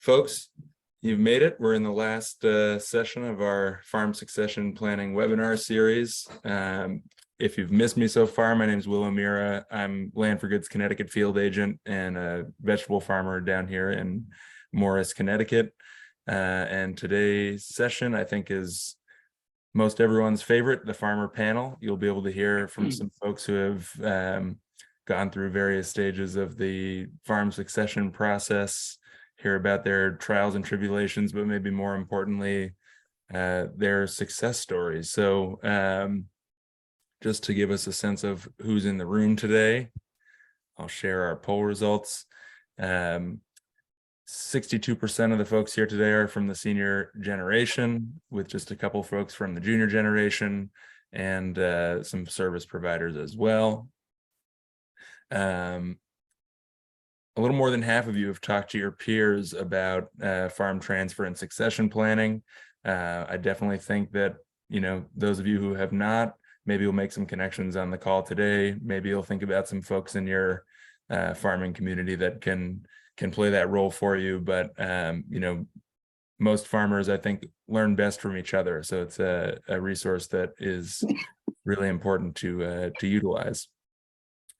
Folks, you've made it. We're in the last session of our farm succession planning webinar series. If you've missed me so far, my name is Will O'Meara. I'm Land for Good's Connecticut field agent and a vegetable farmer down here in Morris, Connecticut. And today's session, I think, is most everyone's favorite, the farmer panel. You'll be able to hear from some folks who have gone through various stages of the farm succession process, hear about their trials and tribulations, but maybe more importantly, their success stories. So just to give us a sense of who's in the room today, I'll share our poll results. 62% of the folks here today are from the senior generation, with just a couple folks from the junior generation and some service providers as well. A little more than half of you have talked to your peers about farm transfer and succession planning. I definitely think that, those of you who have not, maybe you'll make some connections on the call today. Maybe you'll think about some folks in your farming community that can play that role for you. But, most farmers, I think, learn best from each other. So it's a resource that is really important to utilize.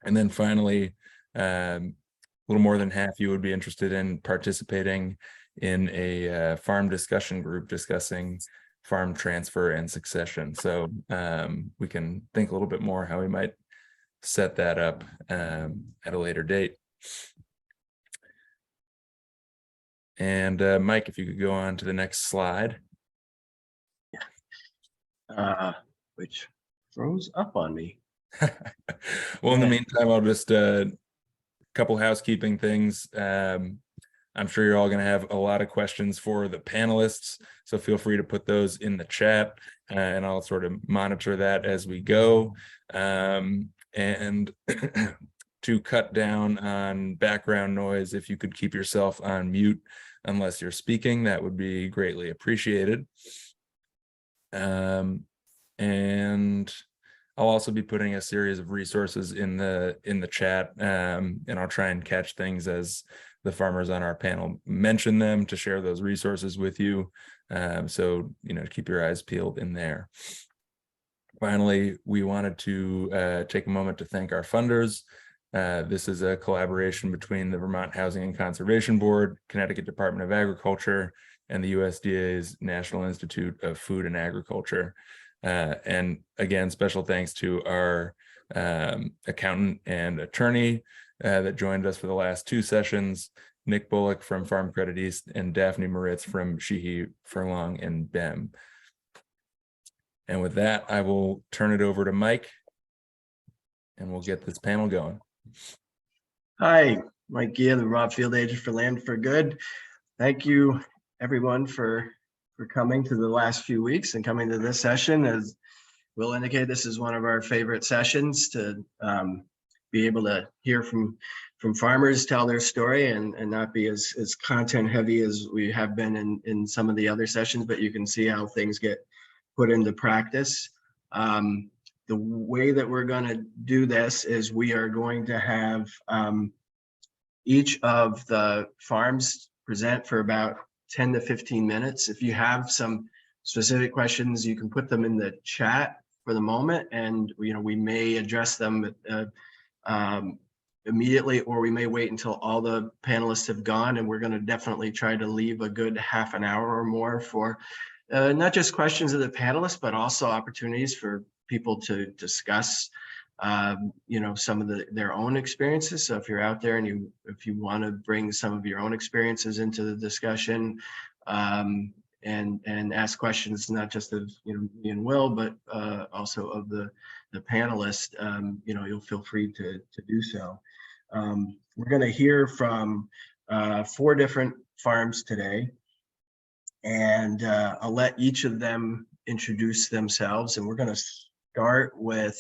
And then finally, a little more than half you would be interested in participating in a farm discussion group discussing farm transfer and succession. So we can think a little bit more how we might set that up at a later date. And Mike, if you could go on to the next slide. Which froze up on me. Well, in the meantime, I'll just couple housekeeping things. I'm sure you're all going to have a lot of questions for the panelists, so feel free to put those in the chat, and I'll sort of monitor that as we go. And to cut down on background noise, if you could keep yourself on mute unless you're speaking, that would be greatly appreciated. And I'll also be putting a series of resources in the chat, and I'll try and catch things as the farmers on our panel mention them to share those resources with you. So, keep your eyes peeled in there. Finally, we wanted to take a moment to thank our funders. This is a collaboration between the Vermont Housing and Conservation Board, Connecticut Department of Agriculture, and the USDA's National Institute of Food and Agriculture. And again, special thanks to our accountant and attorney that joined us for the last two sessions, Nick Bullock from Farm Credit East and Daphne Moritz from Sheehy, Furlong, and BEM. And with that, I will turn it over to Mike, and we'll get this panel going. Hi, Mike Gia, the Vermont field agent for Land for Good. Thank you, everyone, for coming to the last few weeks and coming to this session. As Will indicate, this is one of our favorite sessions to be able to hear from farmers tell their story and not be as content heavy as we have been in some of the other sessions, but you can see how things get put into practice. The way that we're going to do this is we are going to have each of the farms present for about 10 to 15 minutes. If you have some specific questions, you can put them in the chat for the moment, and we may address them immediately, or we may wait until all the panelists have gone, and we're going to definitely try to leave a good half an hour or more for not just questions of the panelists, but also opportunities for people to discuss some of their own experiences. So if you're out there and if you want to bring some of your own experiences into the discussion and ask questions, not just of me and Will, but also of the panelists, you'll feel free to do so. We're going to hear from 4 different farms today, and I'll let each of them introduce themselves, and we're going to start with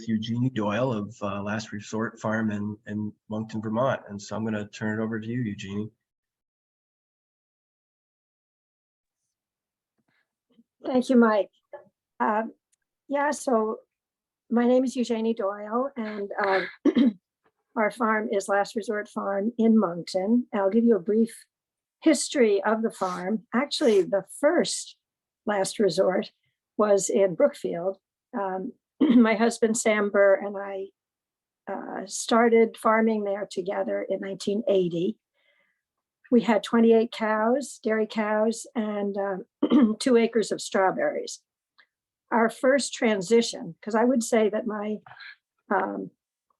Eugenie Doyle of Last Resort Farm in Moncton, Vermont. And so I'm going to turn it over to you, Eugenie. Thank you, Mike. So my name is Eugenie Doyle, and Our farm is Last Resort Farm in Moncton. I'll give you a brief history of the farm. Actually, the first Last Resort was in Brookfield. My husband, Sam Burr, and I started farming there together in 1980. We had 28 cows, dairy cows, and 2 acres of strawberries. Our first transition, because I would say that my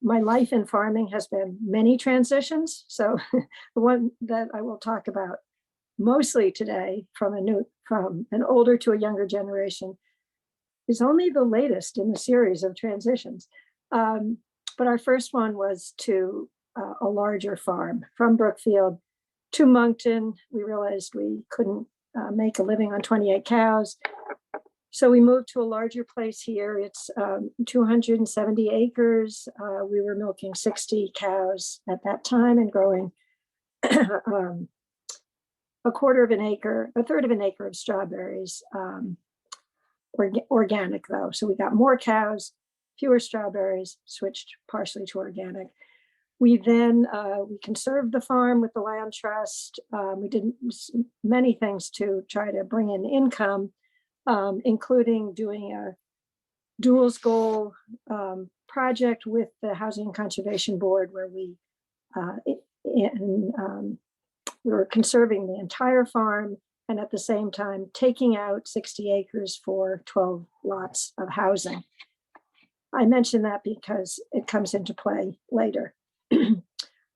life in farming has been many transitions. So the one that I will talk about mostly today from an older to a younger generation is only the latest in the series of transitions. But our first one was to a larger farm from Brookfield to Moncton. We realized we couldn't make a living on 28 cows. So we moved to a larger place here. It's 270 acres. We were milking 60 cows at that time and growing a third of an acre of strawberries, organic though. So we got more cows, fewer strawberries, switched partially to organic. We then, we conserved the farm with the land trust. We did many things to try to bring in income, including doing a duals goal project with the Housing and Conservation Board, where we were conserving the entire farm and at the same time taking out 60 acres for 12 lots of housing. I mention that because it comes into play later.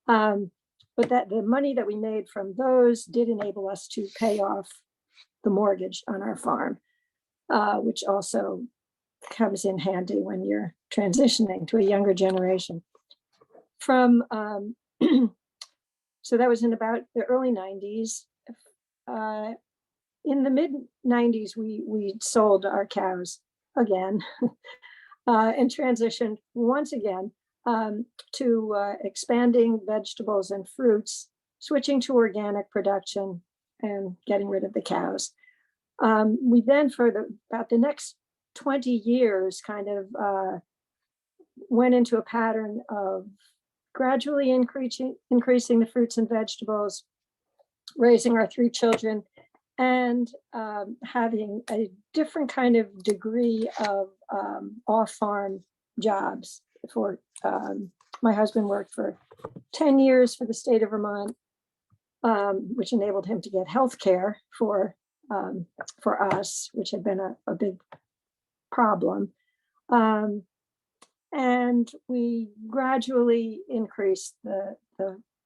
But that the money that we made from those did enable us to pay off the mortgage on our farm, which also comes in handy when you're transitioning to a younger generation. From so that was in about the early 90s. In the mid 90s, we sold our cows again and transitioned once again to expanding vegetables and fruits, switching to organic production and getting rid of the cows. We then, for about the next 20 years, kind of went into a pattern of gradually increasing the fruits and vegetables, raising our 3 children, and having a different kind of degree of off-farm jobs. For my husband worked for 10 years for the state of Vermont, which enabled him to get health care for us, which had been a big problem. And we gradually increased the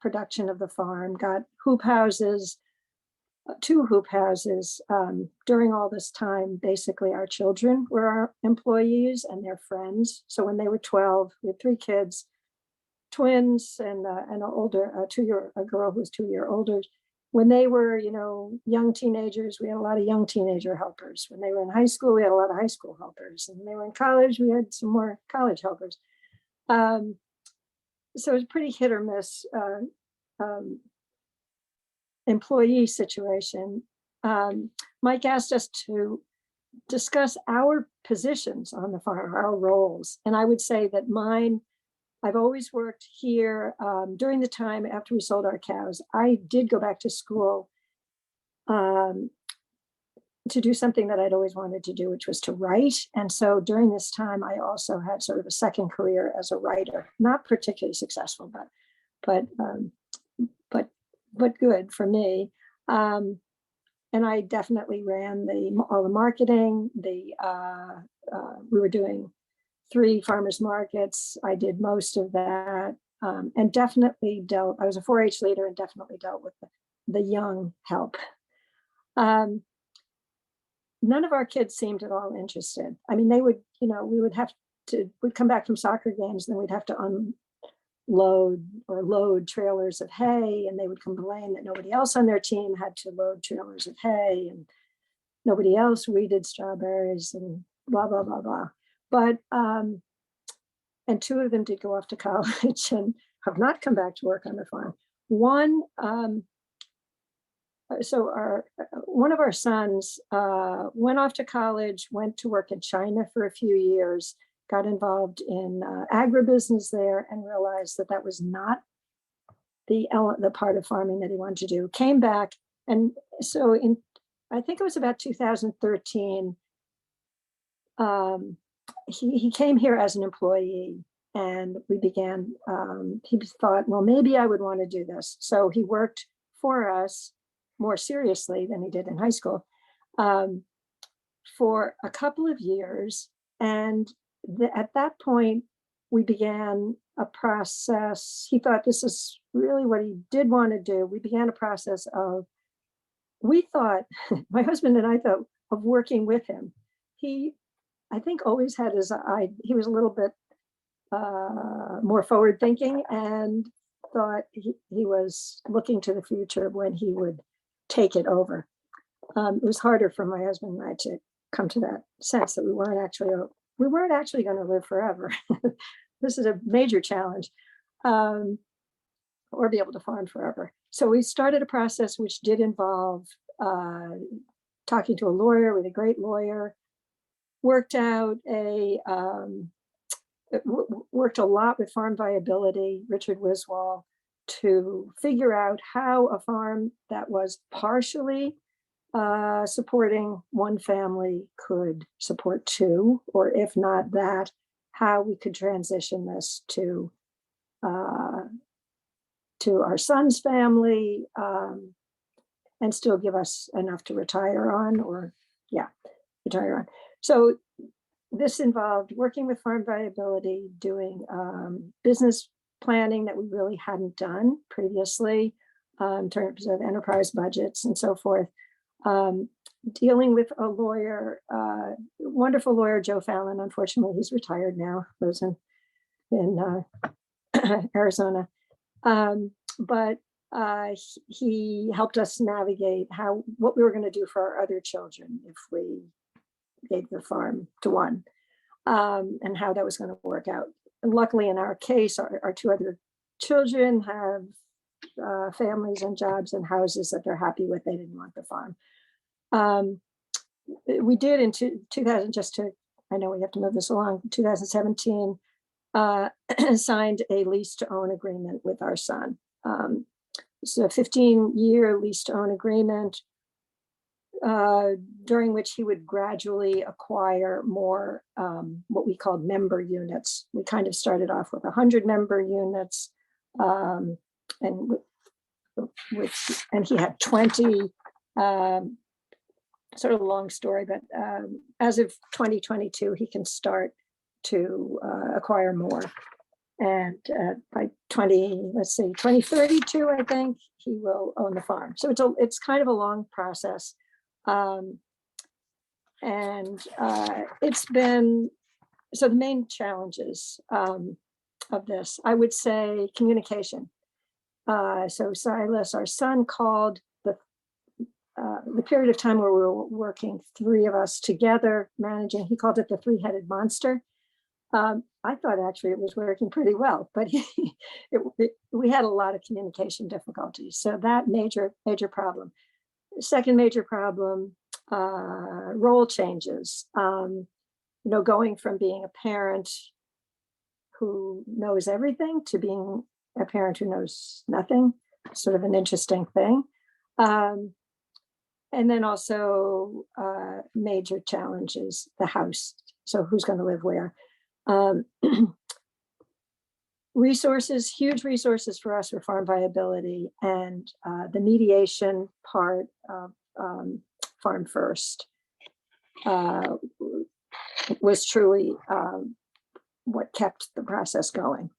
production of the farm, got hoop houses, 2 hoop houses. During all this time, basically our children were our employees and their friends. So when they were 12, we had 3 kids, twins, and an older, a girl who was 2 years older. When they were, young teenagers, we had a lot of young teenager helpers. When they were in high school, we had a lot of high school helpers. And when they were in college, we had some more college helpers. So it was pretty hit or miss employee situation. Mike asked us to discuss our positions on the farm, our roles. And I would say that mine, I've always worked here. During the time after we sold our cows, I did go back to school to do something that I'd always wanted to do, which was to write. And so during this time, I also had sort of a second career as a writer, not particularly successful, but good for me. And I definitely ran all the marketing. We were doing 3 farmers markets. I did most of that, and definitely I was a 4-H leader and definitely dealt with the young help. None of our kids seemed at all interested. I mean, they would, we'd come back from soccer games, and then we'd have to unload or load trailers of hay, and they would complain that nobody else on their team had to load trailers of hay, and nobody else weeded strawberries, and blah, blah, blah, blah. But, and 2 of them did go off to college and have not come back to work on the farm. One, one of our sons went off to college, went to work in China for a few years, got involved in agribusiness there and realized that that was not the part of farming that he wanted to do. Came back, and so I think it was about 2013, he came here as an employee, and we began, he thought, well, maybe I would want to do this. So he worked for us more seriously than he did in high school for a couple of years. And at that point, we began a process. He thought this is really what he did want to do. We began a process of, we thought, my husband and I thought of working with him. He, I think, always had his eye, he was a little bit more forward thinking and thought he was looking to the future when he would take it over. It was harder for my husband and I to come to that sense that we weren't actually going to live forever. This is a major challenge, or be able to farm forever. So we started a process which did involve talking to a lawyer, with a great lawyer, worked out worked a lot with farm viability, Richard Wiswall, to figure out how a farm that was partially supporting one family could support two, or if not that, how we could transition this to our son's family and still give us enough to retire on, retire on. So this involved working with farm viability, doing business planning that we really hadn't done previously in terms of enterprise budgets and so forth. Dealing with a lawyer, wonderful lawyer, Joe Fallon. Unfortunately, he's retired now, lives in Arizona. But he helped us navigate what we were going to do for our other children if we gave the farm to one, and how that was going to work out. And luckily, in our case, our two other children have families and jobs and houses that they're happy with. They didn't want the farm. We did in 2000, I know we have to move this along, 2017, signed a lease to own agreement with our son. It's a 15-year lease to own agreement, during which he would gradually acquire more what we called member units. We kind of started off with 100 member units, and he had 20, sort of a long story, but as of 2022, he can start to acquire more. And by 2032, I think he will own the farm. So it's kind of a long process. It's been, so the main challenges of this, I would say communication. So Silas, our son, called the period of time where we were working, three of us together managing, he called it the three-headed monster. I thought actually it was working pretty well, but we had a lot of communication difficulties. So that major problem. Second major problem, role changes. Going from being a parent who knows everything to being a parent who knows nothing, sort of an interesting thing. And then also major challenges, the house. So who's going to live where? Resources, huge resources for us for farm viability, and the mediation part of Farm First was truly what kept the process going.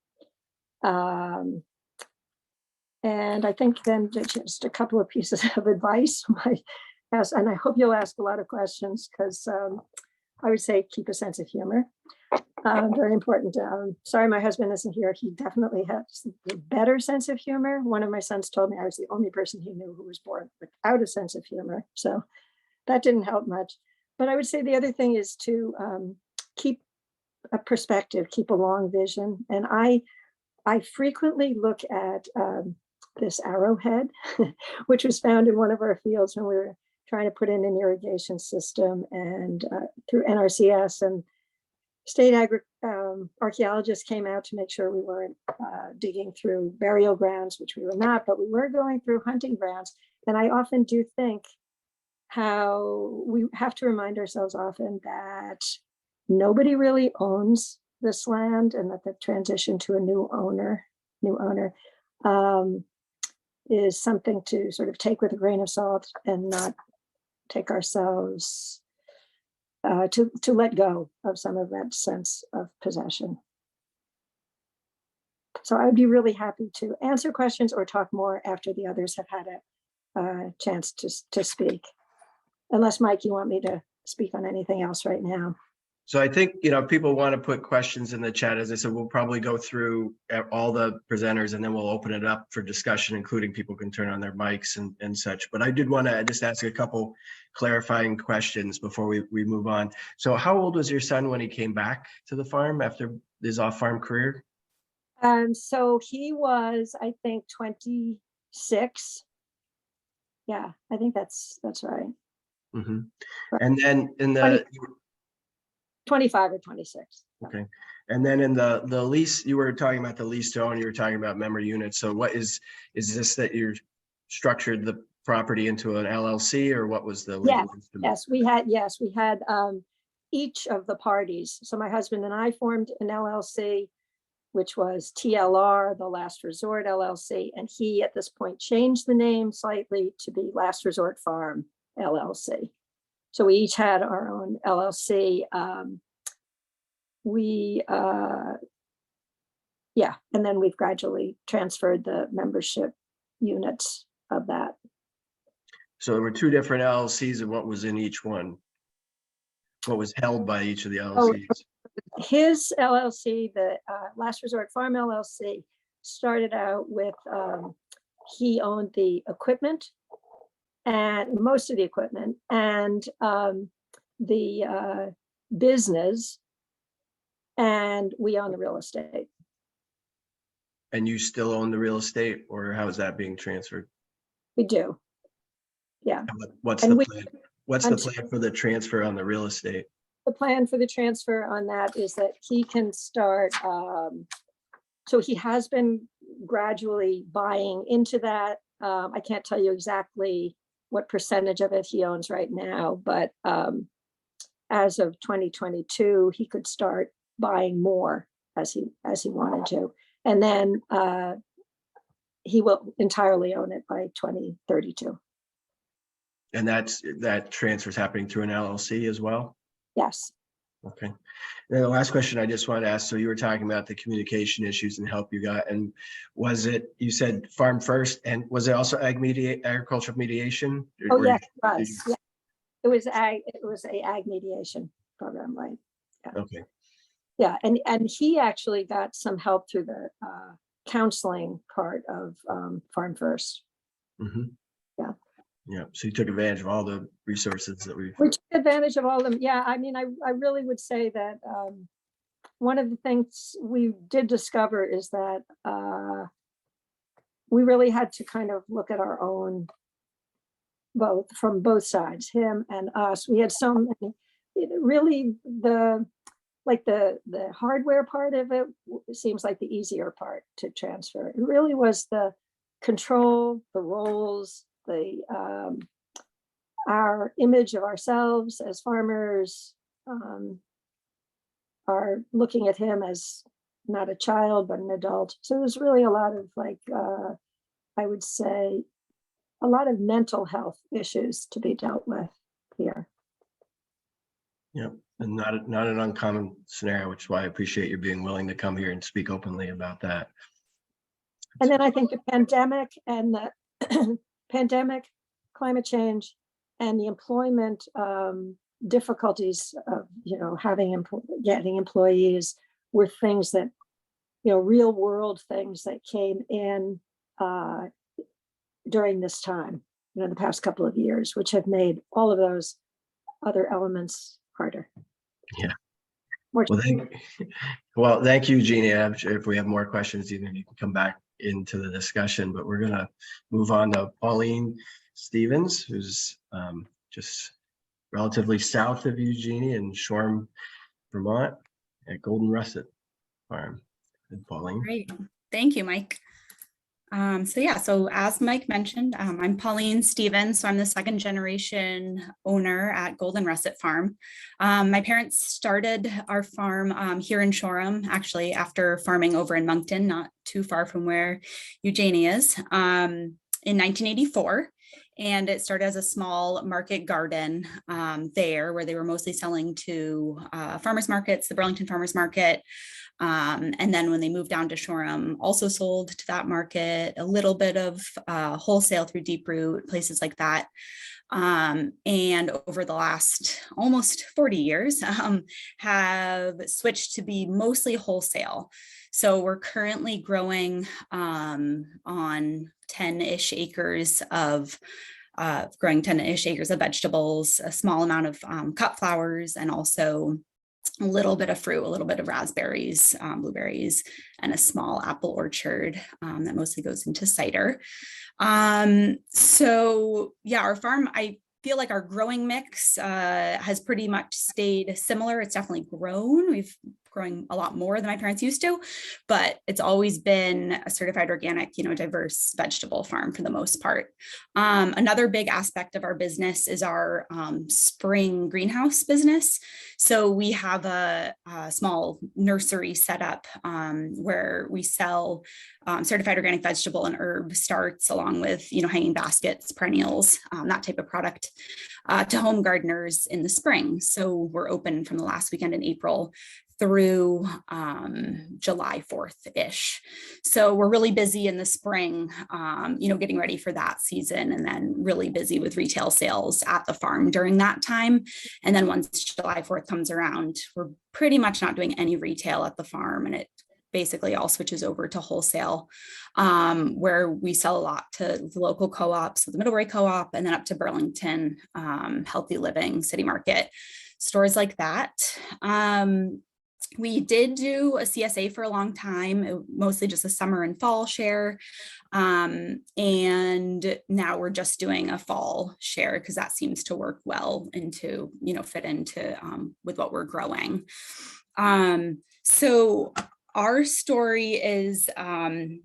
And I think then just a couple of pieces of advice, and I hope you'll ask a lot of questions, because I would say keep a sense of humor. Very important. Sorry, my husband isn't here. He definitely has a better sense of humor. One of my sons told me I was the only person he knew who was born without a sense of humor. So that didn't help much. But I would say the other thing is to keep a perspective, keep a long vision. And I frequently look at this arrowhead, which was found in one of our fields when we were trying to put in an irrigation system and through NRCS. And archaeologists came out to make sure we weren't digging through burial grounds, which we were not, but we were going through hunting grounds. And I often do think how we have to remind ourselves often that nobody really owns this land, and that the transition to a new owner is something to sort of take with a grain of salt and not take ourselves to let go of some of that sense of possession. So I would be really happy to answer questions or talk more after the others have had a chance to speak. Unless, Mike, you want me to speak on anything else right now. So I think, people want to put questions in the chat. As I said, we'll probably go through all the presenters and then we'll open it up for discussion, including people can turn on their mics and such. But I did want to just ask a couple clarifying questions before we move on. So how old was your son when he came back to the farm after his off-farm career? So he was, I think, 26. Yeah, I think that's right. Mm-hmm. And then in the 25 or 26. Okay. And then in the lease, you were talking about the lease to own, you were talking about member units. So what is this that you're structured the property into an LLC, or what was the legal instrument? Yes, we had each of the parties. So my husband and I formed an LLC, which was TLR, the Last Resort LLC. And he at this point changed the name slightly to be Last Resort Farm LLC. So we each had our own LLC. And then we've gradually transferred the membership units of that. So there were two different LLCs, and what was in each one? What was held by each of the LLCs? His LLC, the Last Resort Farm LLC, started out with, he owned the equipment, and most of the equipment, and the business, and we own the real estate. And you still own the real estate, or how is that being transferred? We do. Yeah. What's the plan? What's the plan for the transfer on the real estate? The plan for the transfer on that is that he can start, so he has been gradually buying into that. I can't tell you exactly what percentage of it he owns right now, but as of 2022, he could start buying more as he wanted to. And then he will entirely own it by 2032. And that transfer is happening through an LLC as well? Yes. Okay. And then the last question I just wanted to ask, so you were talking about the communication issues and help you got, and was it, you said farm first, and was it also agricultural mediation? Oh, yes, it was. Yeah. It was a ag mediation program, right? Yeah. Okay. Yeah, and he actually got some help through the counseling part of Farm First. Mm-hmm. Yeah. Yeah. So you took advantage of all the resources that we took advantage of all of them. Yeah, I mean, I really would say that one of the things we did discover is that we really had to kind of look at our own, from both sides, him and us. We had so many, really the hardware part of it seems like the easier part to transfer. It really was the control, the roles, our image of ourselves as farmers, are looking at him as not a child, but an adult. So there's really a lot of I would say, a lot of mental health issues to be dealt with here. Yep. And not an uncommon scenario, which is why I appreciate you being willing to come here and speak openly about that. And then I think the pandemic and the pandemic, climate change, and the employment difficulties of getting employees were things that, real world things that came in during this time, the past couple of years, which have made all of those other elements harder. Yeah. Well, thank you, Eugenie. I'm sure if we have more questions, you can come back into the discussion, but we're going to move on to Pauline Stevens, who's just relatively south of Eugenie in Shoreham, Vermont. at Golden Russet Farm. And Pauline. Great. Thank you, Mike. So as Mike mentioned, I'm Pauline Stevens. So I'm the second generation owner at Golden Russet Farm. My parents started our farm here in Shoreham, actually, after farming over in Moncton, not too far from where Eugenie is, in 1984. And it started as a small market garden there, where they were mostly selling to farmers markets, the Burlington Farmers Market. And then when they moved down to Shoreham, also sold to that market, a little bit of wholesale through Deep Root, places like that. And over the last almost 40 years, have switched to be mostly wholesale. So we're currently growing on 10-ish acres of vegetables, a small amount of cut flowers, and also a little bit of fruit, a little bit of raspberries, blueberries, and a small apple orchard that mostly goes into cider. So yeah, our farm, I feel like our growing mix has pretty much stayed similar. It's definitely grown. We've growing a lot more than my parents used to, but it's always been a certified organic, diverse vegetable farm for the most part. Another big aspect of our business is our spring greenhouse business. So we have a small nursery set up where we sell certified organic vegetable and herb starts, along with, hanging baskets, perennials, that type of product to home gardeners in the spring. So we're open from the last weekend in April through July 4th-ish. So we're really busy in the spring, getting ready for that season, and then really busy with retail sales at the farm during that time. And then once July 4th comes around, we're pretty much not doing any retail at the farm, and it basically all switches over to wholesale, where we sell a lot to the local co-ops, the Middlebury Co-op, and then up to Burlington, Healthy Living, City Market, stores like that. We did do a CSA for a long time, mostly just a summer and fall share. And now we're just doing a fall share because that seems to work well into, fit into with what we're growing. So our story is, my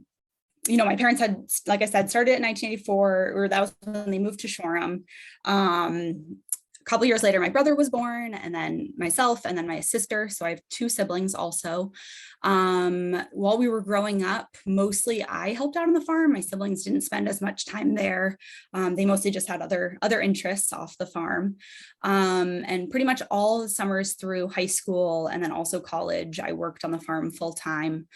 parents had, like I said, started in 1984, or that was when they moved to Shoreham. A couple years later, my brother was born, and then myself, and then my sister. So I have two siblings also. While we were growing up, mostly I helped out on the farm. My siblings didn't spend as much time there. They mostly just had other interests off the farm. And pretty much all the summers through high school and then also college, I worked on the farm full time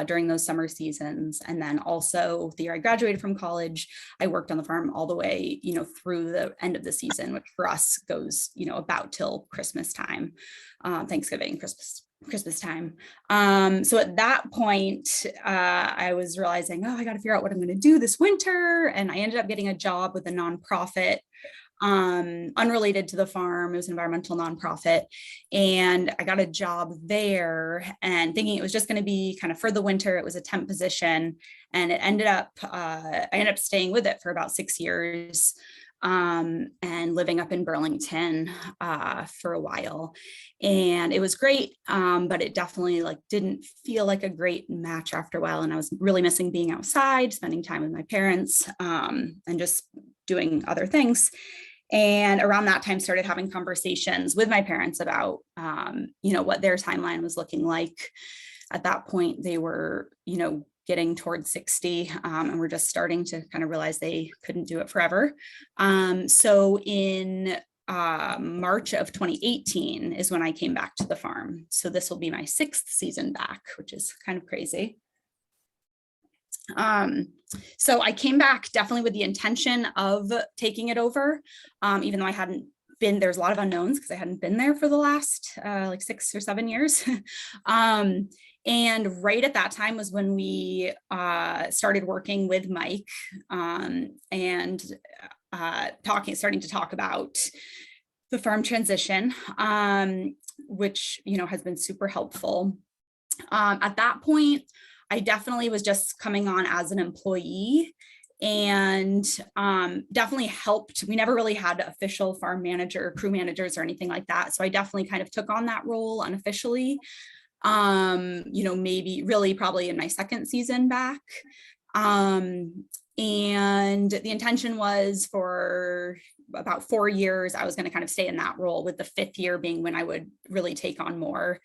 during those summer seasons. And then also the year I graduated from college, I worked on the farm all the way, through the end of the season, which for us goes, about till Christmas time, Thanksgiving, Christmas time. So at that point, I was realizing, I got to figure out what I'm going to do this winter. And I ended up getting a job with a nonprofit, unrelated to the farm. It was an environmental nonprofit. And I got a job there, and thinking it was just going to be kind of for the winter. It was a temp position, and it ended up, I ended up staying with it for about 6 years. And living up in Burlington for a while, and it was great, but it definitely didn't feel like a great match after a while, and I was really missing being outside, spending time with my parents, and just doing other things. And around that time, started having conversations with my parents about what their timeline was looking like. At that point, they were getting towards 60, and we're just starting to kind of realize they couldn't do it forever. So in March of 2018 is when I came back to the farm. So this will be my 6th season back, which is kind of crazy. So I came back definitely with the intention of taking it over, even though I hadn't been, there's a lot of unknowns because I hadn't been there for the last 6 or 7 years. And right at that time was when we started working with Mike, and starting to talk about the farm transition, which, has been super helpful. At that point, I definitely was just coming on as an employee, and definitely helped. We never really had official farm manager, crew managers, or anything like that. So I definitely kind of took on that role unofficially. maybe really probably in my second season back. And the intention was for about 4 years, I was going to kind of stay in that role, with the 5th year being when I would really take on more.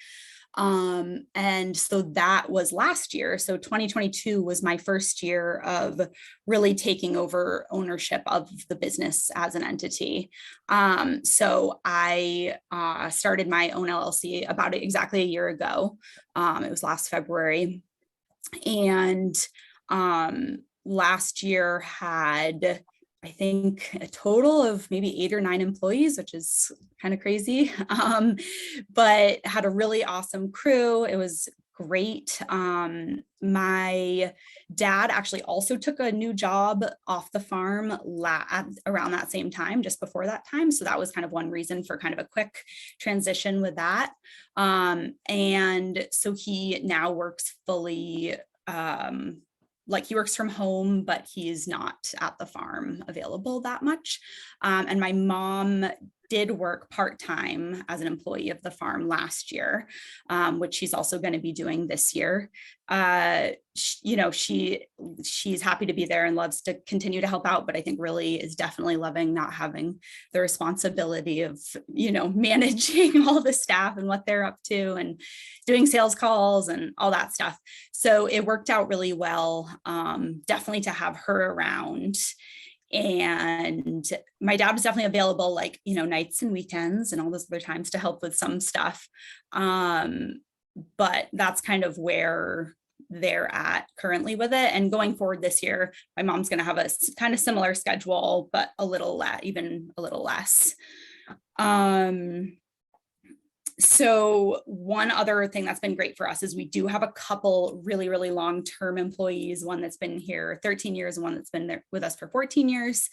And so that was last year. So 2022 was my first year of really taking over ownership of the business as an entity. So I started my own LLC about exactly a year ago. It was last February. And last year had, I think, a total of maybe 8 or 9 employees, which is kind of crazy, but had a really awesome crew. It was great. My dad actually also took a new job off the farm around that same time, just before that time. So that was kind of one reason for kind of a quick transition with that. And so he now works fully, like he works from home, but he's not at the farm available that much. And my mom did work part-time as an employee of the farm last year, which she's also going to be doing this year. She's happy to be there and loves to continue to help out, but I think really is definitely loving not having the responsibility of, managing all the staff and what they're up to and doing sales calls and all that stuff. So it worked out really well, definitely to have her around. And my dad was definitely available, like, nights and weekends and all those other times to help with some stuff. But that's kind of where they're at currently with it. And going forward this year, my mom's going to have a kind of similar schedule, but even a little less. So one other thing that's been great for us is we do have a couple really, really long-term employees, one that's been here 13 years and one that's been there with us for 14 years.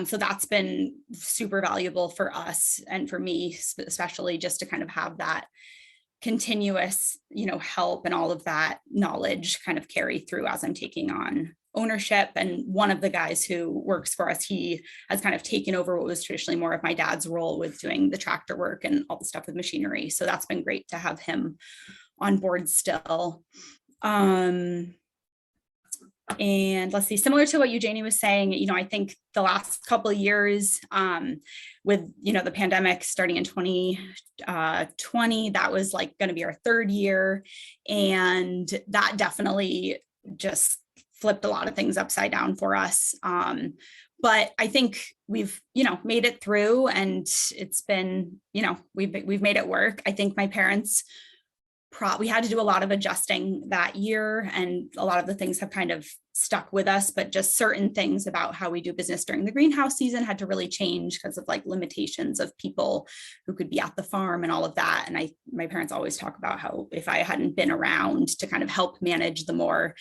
So that's been super valuable for us and for me, especially just to kind of have that continuous, help and all of that knowledge kind of carry through as I'm taking on ownership. And one of the guys who works for us, he has kind of taken over what was traditionally more of my dad's role with doing the tractor work and all the stuff with machinery. So that's been great to have him on board still. And let's see, similar to what Eugenie was saying, I think the last couple of years with, the pandemic starting in 2020, that was like going to be our 3rd year. And that definitely just flipped a lot of things upside down for us. But I think we've, made it through, and it's been, we've made it work. I think my parents we had to do a lot of adjusting that year, and a lot of the things have kind of stuck with us, but just certain things about how we do business during the greenhouse season had to really change because of like limitations of people who could be at the farm and all of that. And my parents always talk about how if I hadn't been around to kind of help manage the more,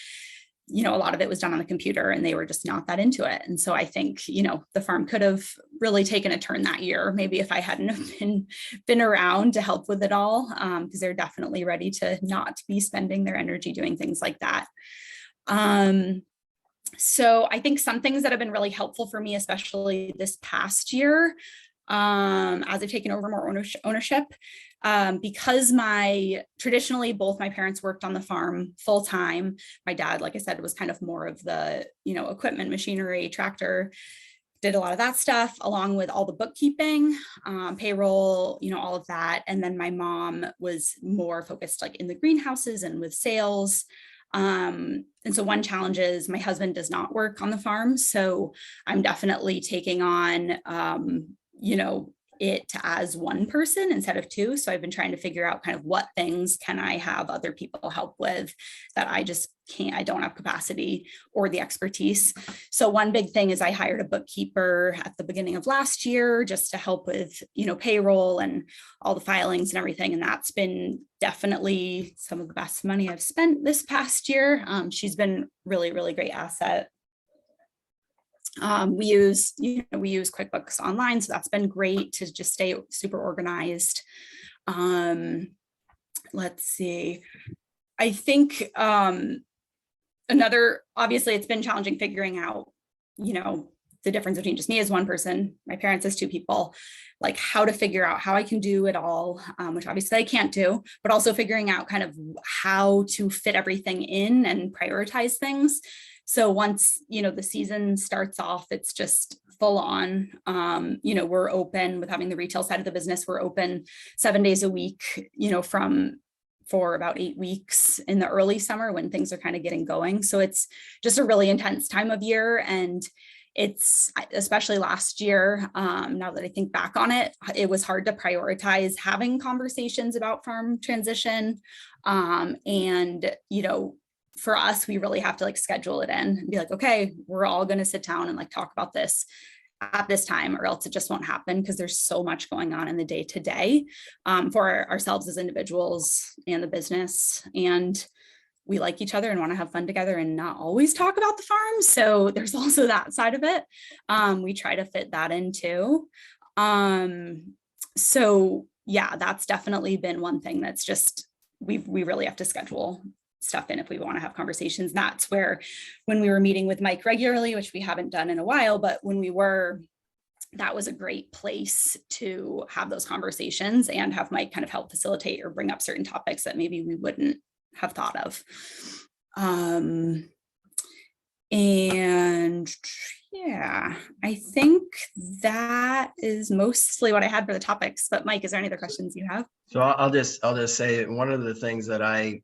a lot of it was done on the computer and they were just not that into it. And so I think, the farm could have really taken a turn that year, maybe if I hadn't been around to help with it all, because they're definitely ready to not be spending their energy doing things like that. So I think some things that have been really helpful for me, especially this past year, as I've taken over more ownership, because traditionally both my parents worked on the farm full time. My dad, like I said, was kind of more of the, equipment, machinery, tractor, did a lot of that stuff along with all the bookkeeping, payroll, all of that. And then my mom was more focused like in the greenhouses and with sales. And so one challenge is my husband does not work on the farm. So I'm definitely taking on, it as one person instead of 2. So I've been trying to figure out kind of what things can I have other people help with that I just can't, I don't have capacity or the expertise. So one big thing is I hired a bookkeeper at the beginning of last year just to help with, payroll and all the filings and everything. And that's been definitely some of the best money I've spent this past year. She's been really, really great asset. We use QuickBooks Online, so that's been great to just stay super organized. Let's see. I think obviously it's been challenging figuring out, the difference between just me as one person, my parents as two people, like how to figure out how I can do it all, which obviously I can't do, but also figuring out kind of how to fit everything in and prioritize things. So once, the season starts off, it's just full on. We're open with having the retail side of the business. We're open 7 days a week, for about 8 weeks in the early summer when things are kind of getting going. So it's just a really intense time of year. And it's, especially last year, now that I think back on it, it was hard to prioritize having conversations about farm transition. For us, we really have to like schedule it in and be like, okay, we're all going to sit down and like talk about this at this time, or else it just won't happen because there's so much going on in the day to day for ourselves as individuals and the business. And we like each other and want to have fun together and not always talk about the farm. So there's also that side of it. We try to fit that in too. So yeah, that's definitely been one thing that's just, we really have to schedule stuff in if we want to have conversations. That's where, when we were meeting with Mike regularly, which we haven't done in a while, but when we were, that was a great place to have those conversations and have Mike kind of help facilitate or bring up certain topics that maybe we wouldn't have thought of. And yeah, I think that is mostly what I had for the topics, but Mike, is there any other questions you have? So I'll just say one of the things that I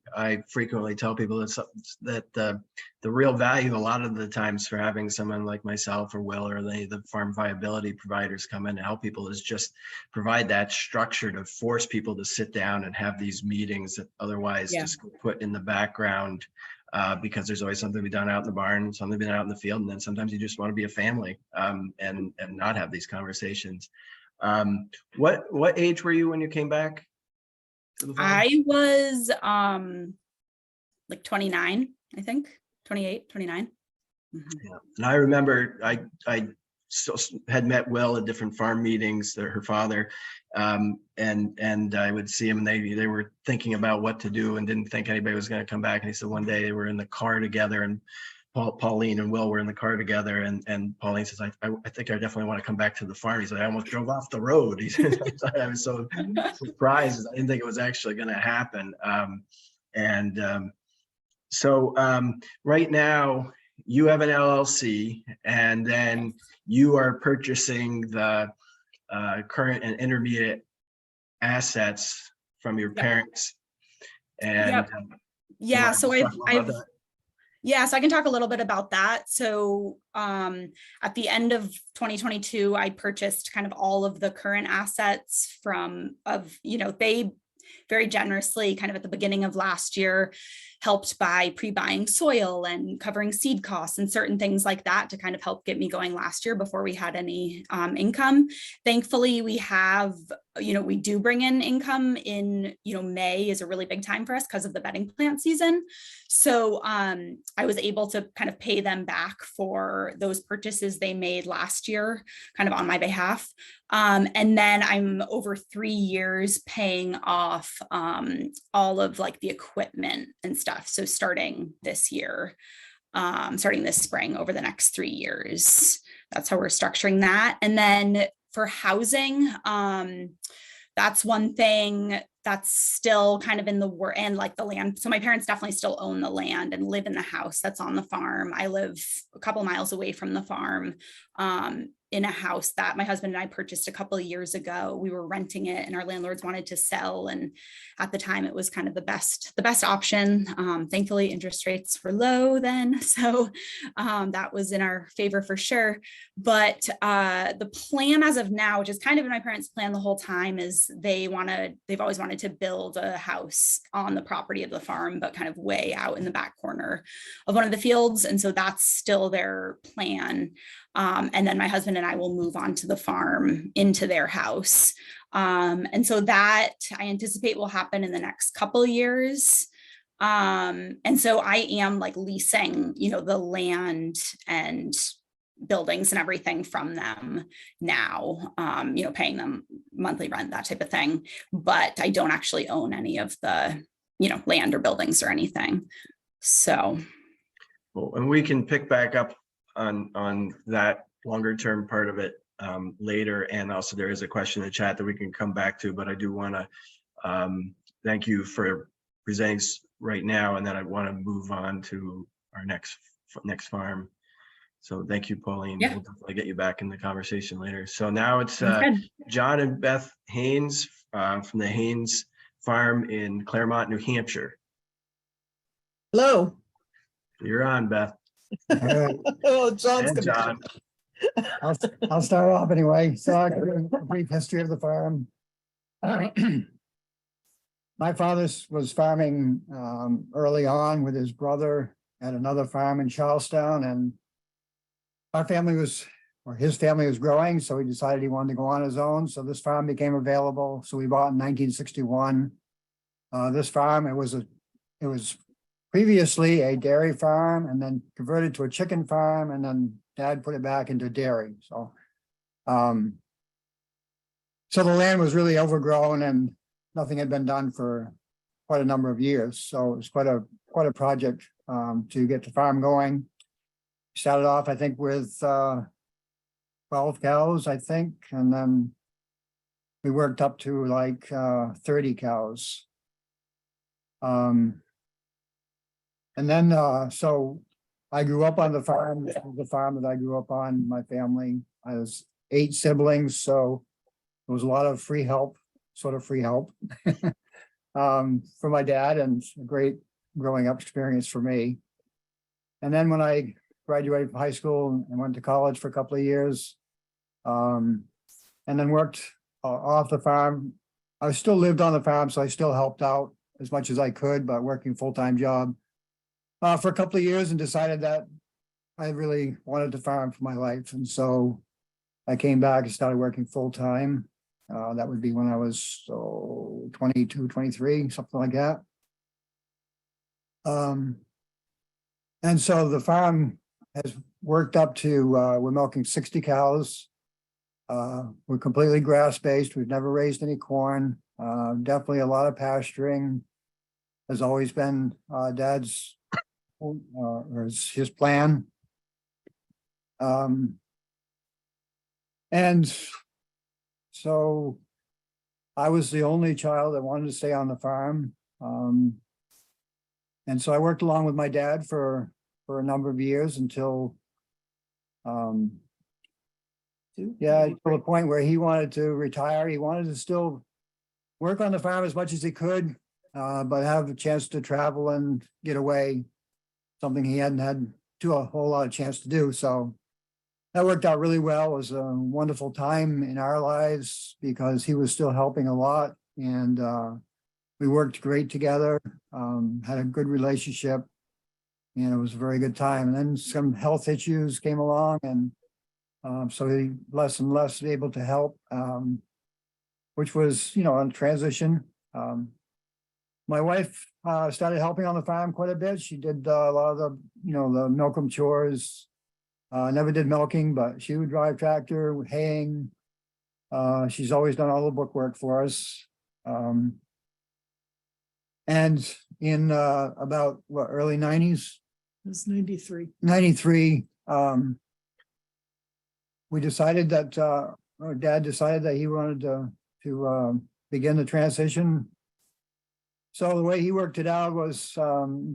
frequently tell people is that the real value a lot of the times for having someone like myself or Will or the farm viability providers come in to help people is just provide that structure to force people to sit down and have these meetings that otherwise just put in the background. Because there's always something to be done out in the barn, something to be done out in the field, and then sometimes you just want to be a family and not have these conversations. What age were you when you came back to the farm? I was like 29, I think, 28, 29. Mm-hmm. Yeah. And I remember I still had met Will at different farm meetings, her father, and I would see him, and they were thinking about what to do and didn't think anybody was going to come back. And he said one day they were in the car together, and Pauline and Will were in the car together, and Pauline says, I think I definitely want to come back to the farm. He said, I almost drove off the road. He said, I was so surprised. I didn't think it was actually going to happen. So right now you have an LLC, and then you are purchasing the current and intermediate assets from your parents. And yeah, so so I can talk a little bit about that. So at the end of 2022, I purchased kind of all of the current assets they very generously kind of at the beginning of last year helped by pre-buying soil and covering seed costs and certain things like that to kind of help get me going last year before we had any income. Thankfully, we have, we do bring in income in, May is a really big time for us because of the bedding plant season. So I was able to kind of pay them back for those purchases they made last year, kind of on my behalf. And then I'm over 3 years paying off all of like the equipment and stuff. So starting this year, starting this spring over the next 3 years, that's how we're structuring that. And then for housing, that's one thing that's still kind of in the work, and like the land. So my parents definitely still own the land and live in the house that's on the farm. I live a couple miles away from the farm, in a house that my husband and I purchased a couple of years ago. We were renting it and our landlords wanted to sell. And at the time it was kind of the best option. Thankfully, interest rates were low then. So that was in our favor for sure. But the plan as of now, which is kind of been my parents' plan the whole time, is they've always wanted to build a house on the property of the farm, but kind of way out in the back corner of one of the fields. And so that's still their plan. And then my husband and I will move on to the farm into their house. And so that I anticipate will happen in the next couple of years. And so I am like leasing, the land and buildings and everything from them now, paying them monthly rent, that type of thing. But I don't actually own any of the, land or buildings or anything. So. Well, and we can pick back up on that longer term part of it later. And also there is a question in the chat that we can come back to, but I do want to thank you for presenting right now. And then I want to move on to our next farm. So thank you, Pauline. Yeah. We'll definitely get you back in the conversation later. So now it's Sounds good. John and Beth Haynes from the Haynes Farm in Claremont, New Hampshire. Hello. You're on, Beth. Oh, John's And gonna. John. I'll start off anyway. So I'll give you a brief history of the farm. My father was farming early on with his brother at another farm in Charlestown, and his family was growing, so he decided he wanted to go on his own. So this farm became available. So we bought in 1961. This farm, it was previously a dairy farm and then converted to a chicken farm, and then Dad put it back into dairy. So the land was really overgrown and nothing had been done for quite a number of years. So it was quite a project to get the farm going. Started off, I think, with 12 cows, I think, and then we worked up to like 30 cows. And then so I grew up on the farm. This was the farm that I grew up on, my family. I was 8 siblings, so there was a lot of free help for my dad, and a great growing up experience for me. And then when I graduated from high school and went to college for a couple of years, and then worked off the farm. I still lived on the farm, so I still helped out as much as I could, but working full-time job for a couple of years, and decided that I really wanted to farm for my life. And so I came back and started working full-time. That would be when I was 22, 23, something like that. And so the farm has worked up to, we're milking 60 cows. We're completely grass-based. We've never raised any corn. Definitely a lot of pasturing has always been Dad's or his plan. And so I was the only child that wanted to stay on the farm. And so I worked along with my dad for a number of years until to the point where he wanted to retire. He wanted to still work on the farm as much as he could, but have a chance to travel and get away, something he hadn't had a whole lot of chance to do. So that worked out really well. It was a wonderful time in our lives because he was still helping a lot, and we worked great together, had a good relationship, and it was a very good time. And then some health issues came along, and so he less and less able to help, which was, a transition. My wife started helping on the farm quite a bit. She did a lot of the, the milkum chores. Never did milking, but she would drive tractor, haying. She's always done all the book work for us. And in about early 90s? It was 93. 93, we decided that, or Dad decided that he wanted to begin the transition. So the way he worked it out was,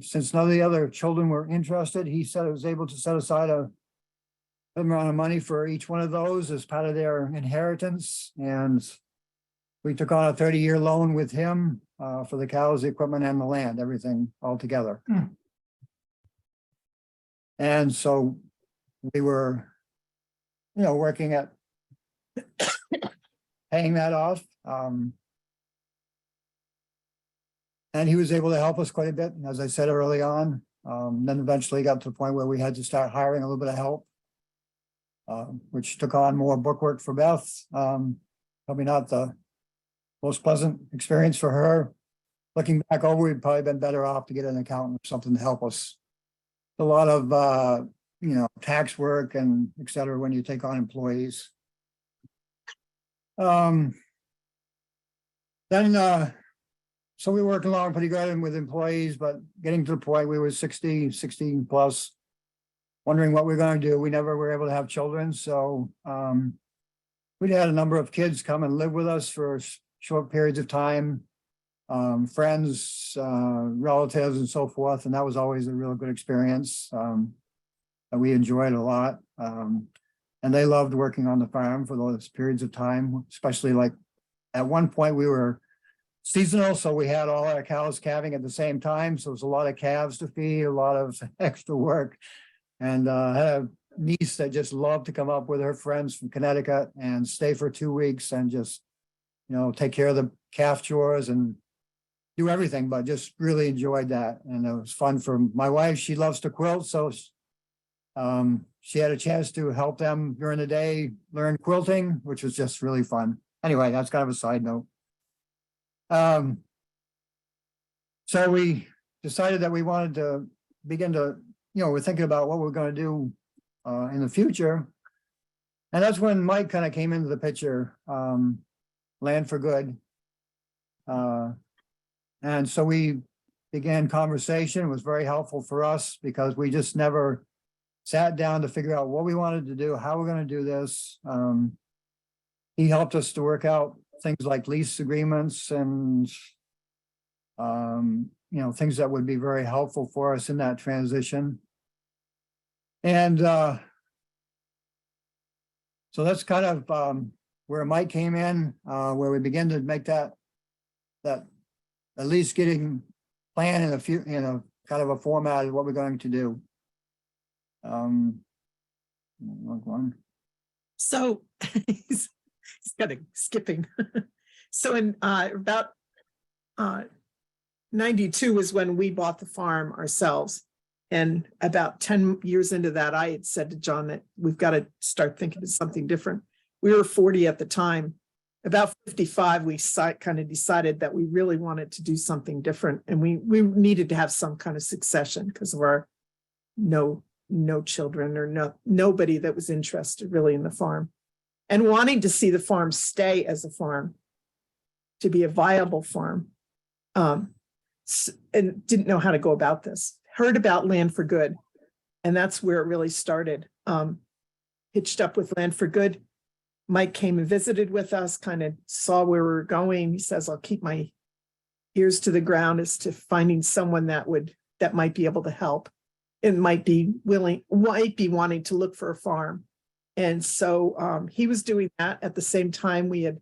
since none of the other children were interested, he said he was able to set aside a amount of money for each one of those as part of their inheritance. And we took on a 30-year loan with him for the cows, the equipment, and the land, everything all together. And so we were, working at paying that off. And he was able to help us quite a bit, as I said early on. Then eventually got to the point where we had to start hiring a little bit of help, which took on more bookwork for Beth. Probably not the most pleasant experience for her. Looking back over, we'd probably been better off to get an accountant or something to help us. A lot of, tax work and et cetera when you take on employees. Then, so we were working along pretty good with employees, but getting to the point we were 16 plus. wondering what we're going to do. We never were able to have children, so we had a number of kids come and live with us for short periods of time, friends, relatives, and so forth, and that was always a real good experience that we enjoyed a lot. And they loved working on the farm for those periods of time, especially like at one point we were seasonal, so we had all our cows calving at the same time. So it was a lot of calves to feed, a lot of extra work. And I had a niece that just loved to come up with her friends from Connecticut and stay for 2 weeks and just, take care of the calf chores and do everything, but just really enjoyed that. And it was fun for my wife. She loves to quilt, so she had a chance to help them during the day learn quilting, which was just really fun. Anyway, that's kind of a side note. So we decided that we wanted to begin to, we're thinking about what we're going to do in the future. And that's when Mike kind of came into the picture, Land for Good. And so we began conversation. It was very helpful for us because we just never sat down to figure out what we wanted to do, how we're going to do this. He helped us to work out things like lease agreements and, things that would be very helpful for us in that transition. And so that's kind of where Mike came in, where we began to make that at least getting plan in a few, kind of a format of what we're going to do. One. So he's kind of skipping. So in about 92 was when we bought the farm ourselves. And about 10 years into that, I had said to John that we've got to start thinking of something different. We were 40 at the time. About 55, we kind of decided that we really wanted to do something different. And we needed to have some kind of succession because of our no children or nobody that was interested really in the farm. And wanting to see the farm stay as a farm, to be a viable farm. And didn't know how to go about this. Heard about Land for Good. And that's where it really started. Hitched up with Land for Good. Mike came and visited with us, kind of saw where we were going. He says, I'll keep my ears to the ground as to finding someone that might be able to help and might be wanting to look for a farm. And so he was doing that. At the same time, we had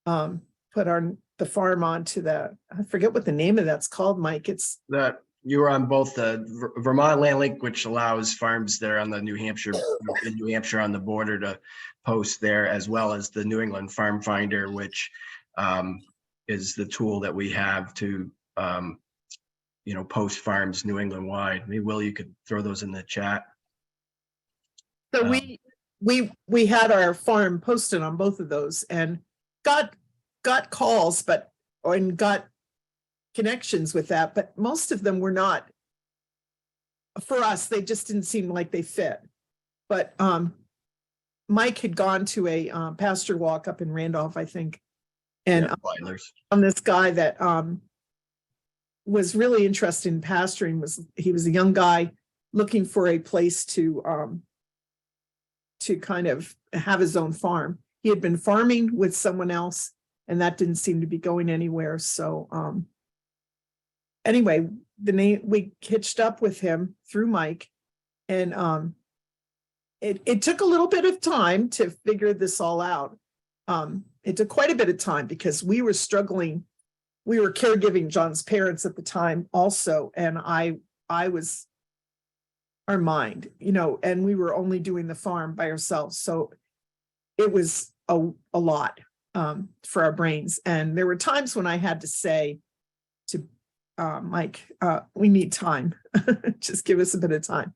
put the farm onto I forget what the name of that's called, Mike. It's that you were on both the Vermont Land Link, which allows farms there on the New Hampshire on the border to post there, as well as the New England Farm Finder, which is the tool that we have to post farms New England wide. Maybe Will, you could throw those in the chat. So we had our farm posted on both of those and got calls, and got connections with that, but most of them were not for us. They just didn't seem like they fit. But Mike had gone to a pasture walk up in Randolph, I think, and on this guy that was really interested in pasturing. He was a young guy looking for a place to kind of have his own farm. He had been farming with someone else, and that didn't seem to be going anywhere. So anyway, we hitched up with him through Mike, and it took a little bit of time to figure this all out. It took quite a bit of time because we were struggling. We were caregiving John's parents at the time also, and I was our mind, and we were only doing the farm by ourselves. So it was a lot for our brains. And there were times when I had to say to Mike, we need time. Just give us a bit of time.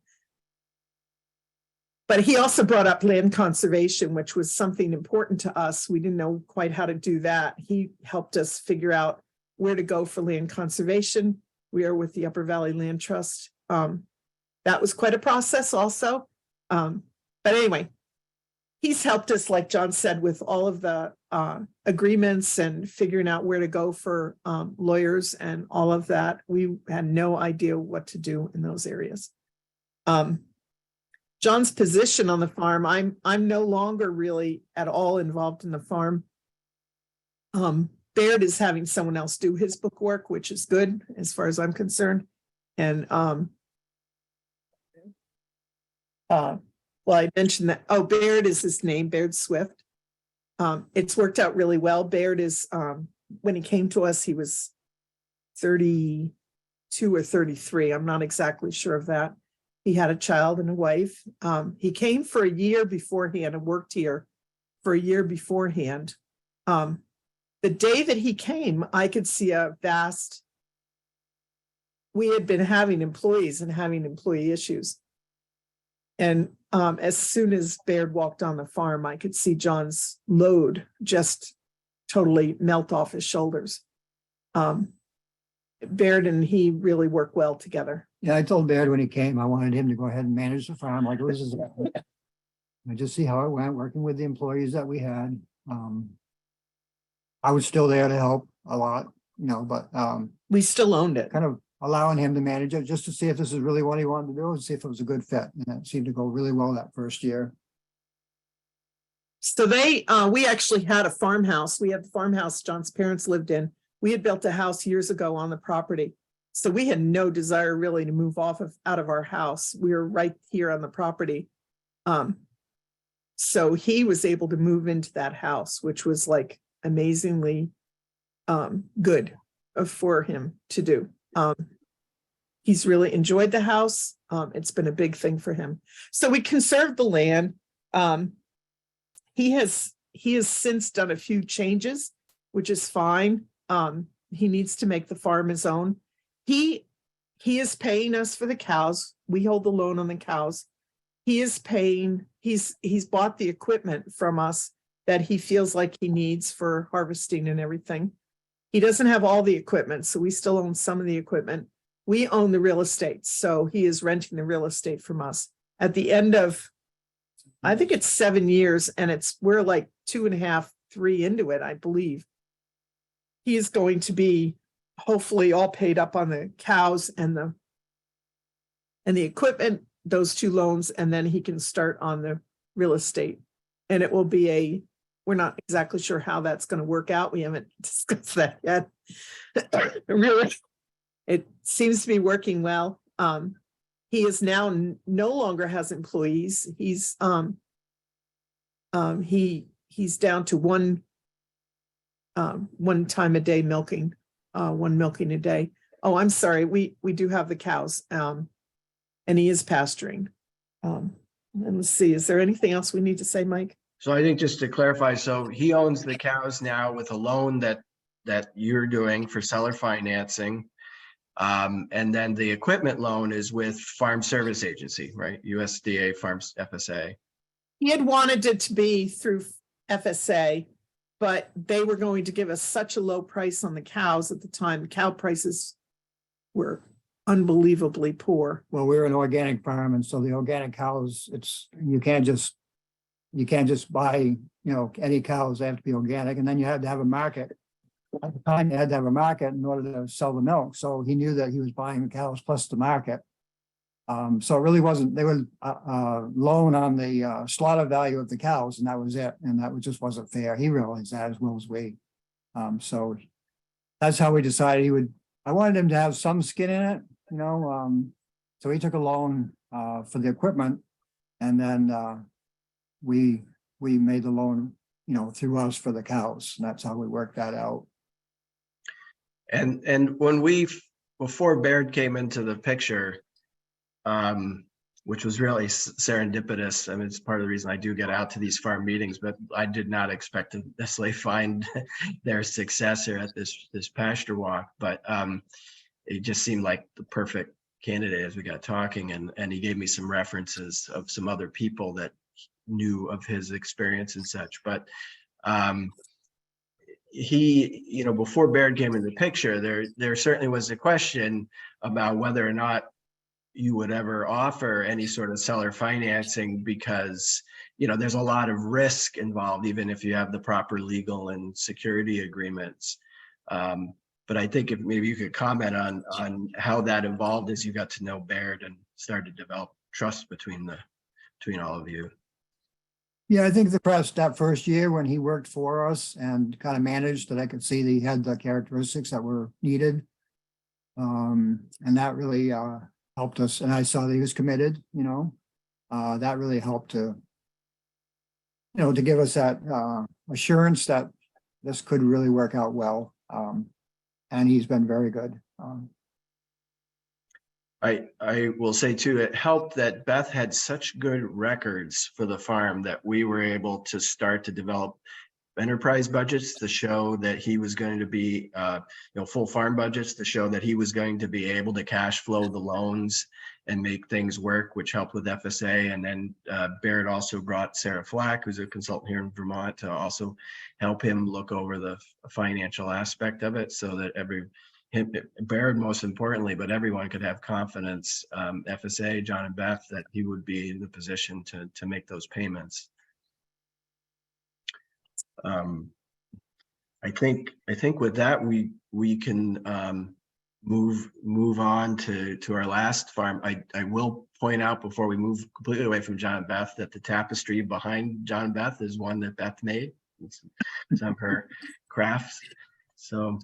But he also brought up land conservation, which was something important to us. We didn't know quite how to do that. He helped us figure out where to go for land conservation. We are with the Upper Valley Land Trust. That was quite a process also. But anyway, he's helped us, like John said, with all of the agreements and figuring out where to go for lawyers and all of that. We had no idea what to do in those areas. John's position on the farm, I'm no longer really at all involved in the farm. Baird is having someone else do his book work, which is good as far as I'm concerned. And well, I mentioned that, oh, Baird is his name, Baird Swift. It's worked out really well. Baird is, when he came to us, he was 32 or 33. I'm not exactly sure of that. He had a child and a wife. He came for a year beforehand and worked here for a year beforehand. The day that he came, I could see a vast, we had been having employees and having employee issues. And as soon as Baird walked on the farm, I could see John's load just totally melt off his shoulders. Baird and he really work well together. Yeah, I told Baird when he came, I wanted him to go ahead and manage the farm like it was his own. And just see how it went, working with the employees that we had. I was still there to help a lot, you know, but We still owned it. kind of allowing him to manage it just to see if this is really what he wanted to do and see if it was a good fit. And it seemed to go really well that first year. So we actually had a farmhouse. We had the farmhouse John's parents lived in. We had built a house years ago on the property. So we had no desire really to move out of our house. We were right here on the property. So he was able to move into that house, which was like amazingly good for him to do. He's really enjoyed the house. It's been a big thing for him. So we conserved the land. He has since done a few changes, which is fine. He needs to make the farm his own. He is paying us for the cows. We hold the loan on the cows. He is paying, he's bought the equipment from us that he feels like he needs for harvesting and everything. He doesn't have all the equipment, so we still own some of the equipment. We own the real estate, so he is renting the real estate from us. At the end of, I think it's 7 years, and we're like 2.5, 3 into it, I believe. He is going to be hopefully all paid up on the cows and the equipment, those 2 loans, and then he can start on the real estate. And it will be we're not exactly sure how that's going to work out. We haven't discussed that yet. Really, it seems to be working well. He is now no longer has employees. He's down to one time a day milking, one milking a day. Oh, I'm sorry. We do have the cows, and he is pasturing. And let's see, is there anything else we need to say, Mike? So I think just to clarify, so he owns the cows now with a loan that you're doing for seller financing. And then the equipment loan is with Farm Service Agency, right? USDA Farms FSA. He had wanted it to be through FSA, but they were going to give us such a low price on the cows at the time. Cow prices were unbelievably poor. Well, we're an organic farm, and so the organic cows, you can't just buy, any cows. They have to be organic, and then you had to have a market. At the time, you had to have a market in order to sell the milk. So he knew that he was buying the cows plus the market. So it really wasn't. They were loan on the slaughter value of the cows, and that was it. And that just wasn't fair. He realized that as well as we. So that's how we decided I wanted him to have some skin in it, So he took a loan for the equipment, and then we made the loan, through us for the cows. And that's how we worked that out. And when before Baird came into the picture, which was really serendipitous. I mean, it's part of the reason I do get out to these farm meetings, but I did not expect to necessarily find their successor at this pasture walk. But it just seemed like the perfect candidate as we got talking, and he gave me some references of some other people that knew of his experience and such. But he, before Baird came in the picture, there certainly was a question about whether or not you would ever offer any sort of seller financing, because there's a lot of risk involved, even if you have the proper legal and security agreements. But I think if maybe you could comment on how that evolved as you got to know Baird and started to develop trust between between all of you. Yeah, I think perhaps that first year when he worked for us and kind of managed, that I could see that he had the characteristics that were needed. And that really helped us. And I saw that he was committed, that really helped to, to give us that assurance that this could really work out well. And he's been very good. I will say too, it helped that Beth had such good records for the farm that we were able to start to develop enterprise budgets to show that he was going to be, full farm budgets to show that he was going to be able to cash flow the loans and make things work, which helped with FSA. And then Barrett also brought Sarah Flack, who's a consultant here in Vermont, to also help him look over the financial aspect of it, so that Barrett most importantly, but everyone could have confidence, FSA, John and Beth, that he would be in the position to make those payments. I think with that, we can move on to our last farm. I will point out before we move completely away from John and Beth that the tapestry behind John and Beth is one that Beth made. It's some of her crafts. So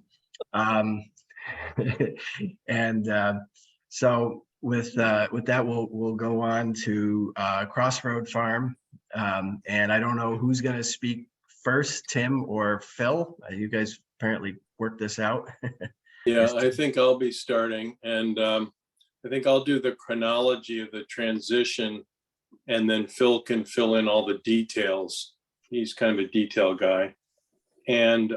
so with that, we'll go on to Crossroad Farm, and I don't know who's going to speak first, Tim or Phil. You guys apparently worked this out. Yeah, I think I'll be starting, and I think I'll do the chronology of the transition, and then Phil can fill in all the details. He's kind of a detail guy. And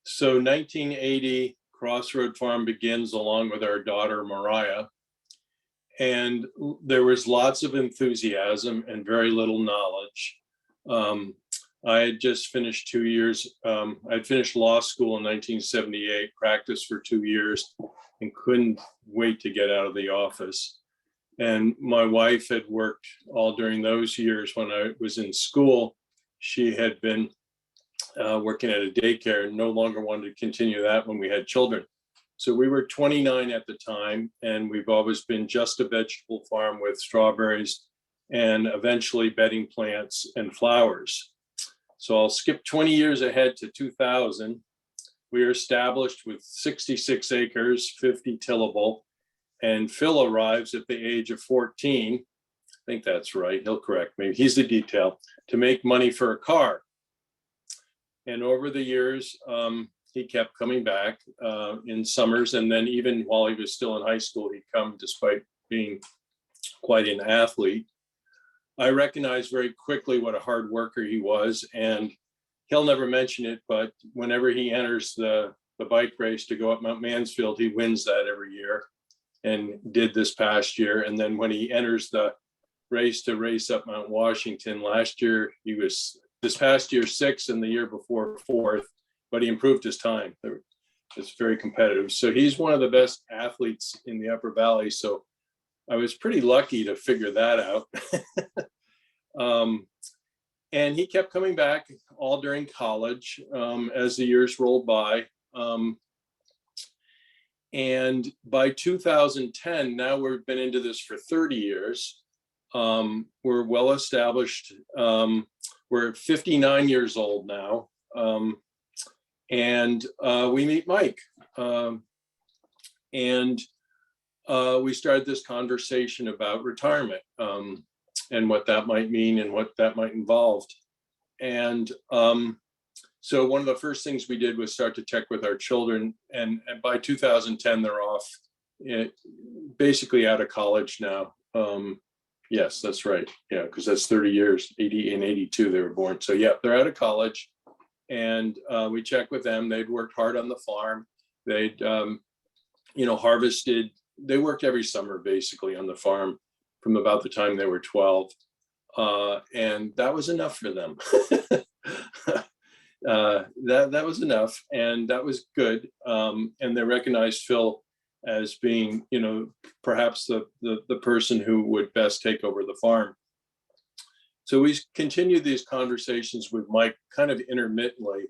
so 1980, Crossroad Farm begins along with our daughter, Mariah. And there was lots of enthusiasm and very little knowledge. I had just finished 2 years. I'd finished law school in 1978, practiced for 2 years, and couldn't wait to get out of the office. And my wife had worked all during those years when I was in school. She had been working at a daycare and no longer wanted to continue that when we had children. So we were 29 at the time, and we've always been just a vegetable farm with strawberries and eventually bedding plants and flowers. So I'll skip 20 years ahead to 2000. We are established with 66 acres, 50 tillable, and Phil arrives at the age of 14. I think that's right, he'll correct me. He's the detail, to make money for a car. And over the years, he kept coming back in summers, and then even while he was still in high school, he'd come despite being quite an athlete. I recognized very quickly what a hard worker he was, and he'll never mention it, but whenever he enters the bike race to go up Mount Mansfield, he wins that every year, and did this past year. And then when he enters the race to race up Mount Washington last year, he was this past year 6th and the year before 4th, but he improved his time. It's very competitive. So he's one of the best athletes in the Upper Valley. So I was pretty lucky to figure that out. And he kept coming back all during college as the years rolled by. And by 2010, now we've been into this for 30 years. We're well established. We're 59 years old now. And we meet Mike. And we started this conversation about retirement and what that might mean and what that might involve. And so one of the first things we did was start to check with our children. And by 2010, they're off, basically out of college now. Yes, that's right. Yeah, because that's 30 years, 80 and 82 they were born. So yeah, they're out of college. And we checked with them. They'd worked hard on the farm. They'd, harvested. They worked every summer basically on the farm from about the time they were 12. And that was enough for them. That was enough. And that was good. And they recognized Phil as being, perhaps the person who would best take over the farm. So we continued these conversations with Mike kind of intermittently.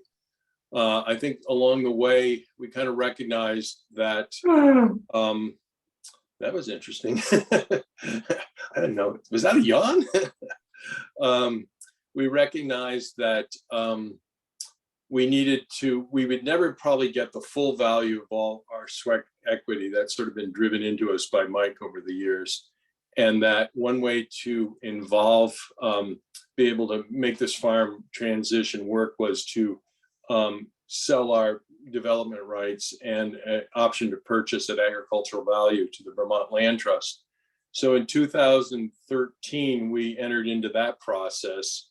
I think along the way, we kind of recognized that that was interesting. I didn't know. Was that a yawn? We recognized that we would never probably get the full value of all our sweat equity that's sort of been driven into us by Mike over the years. And that one way to be able to make this farm transition work was to sell our development rights and an option to purchase at agricultural value to the Vermont Land Trust. So in 2013, we entered into that process.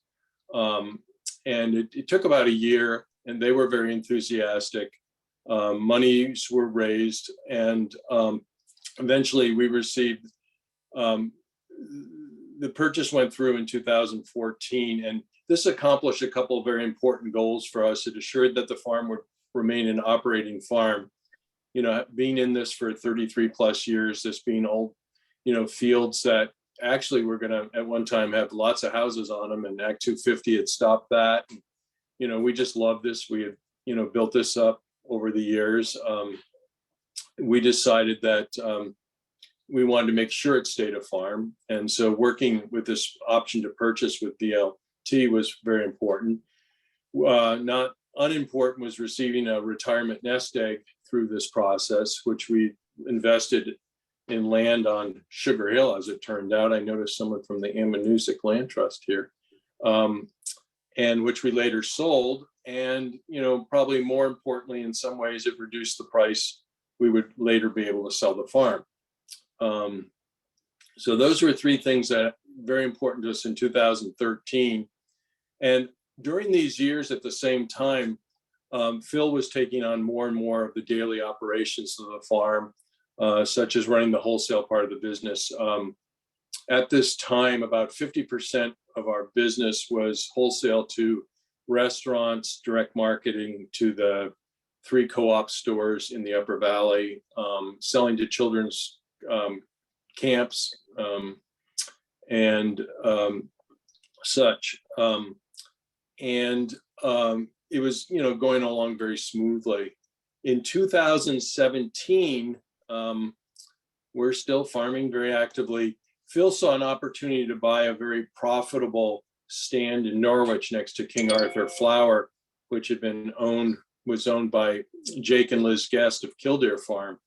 And it took about a year, and they were very enthusiastic. Monies were raised, and eventually we received, the purchase went through in 2014, and this accomplished a couple of very important goals for us. It assured that the farm would remain an operating farm. You know, being in this for 33 plus years, this being old, fields that actually were going to at one time have lots of houses on them, and Act 250 had stopped that. We just love this. We had, built this up over the years. We decided that we wanted to make sure it stayed a farm. And so working with this option to purchase with DLT was very important. Not unimportant was receiving a retirement nest egg through this process, which we invested in land on Sugar Hill, as it turned out. I noticed someone from the Amanuensis Land Trust here, and which we later sold. And, probably more importantly, in some ways, it reduced the price we would later be able to sell the farm. So those were three things that are very important to us in 2013. And during these years at the same time, Phil was taking on more and more of the daily operations of the farm, such as running the wholesale part of the business. At this time, about 50% of our business was wholesale to restaurants, direct marketing to the 3 co-op stores in the Upper Valley, selling to children's camps and such. It was, going along very smoothly. In 2017, we're still farming very actively. Phil saw an opportunity to buy a very profitable stand in Norwich next to King Arthur Flour, which was owned by Jake and Liz Guest of Kildare Farm.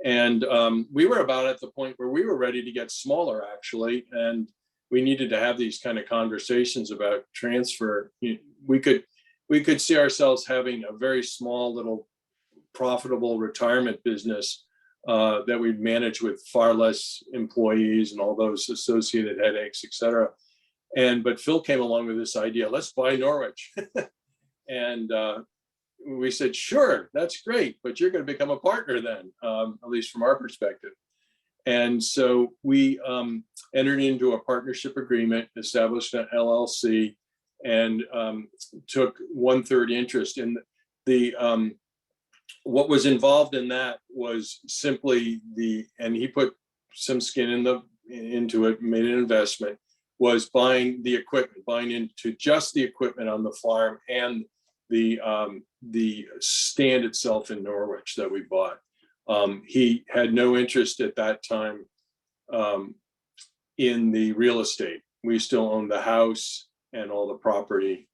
And we were about at the point where we were ready to get smaller, actually, and we needed to have these kind of conversations about transfer. We could see ourselves having a very small little profitable retirement business that we'd manage with far less employees and all those associated headaches, et cetera. But Phil came along with this idea, let's buy Norwich. And we said, sure, that's great, but you're going to become a partner then, at least from our perspective. And so we entered into a partnership agreement, established an LLC, and took 1/3 interest in the what was involved in that was simply and he put some skin into it, made an investment, was buying the equipment, buying into just the equipment on the farm and the stand itself in Norwich that we bought. He had no interest at that time in the real estate. We still owned the house and all the property.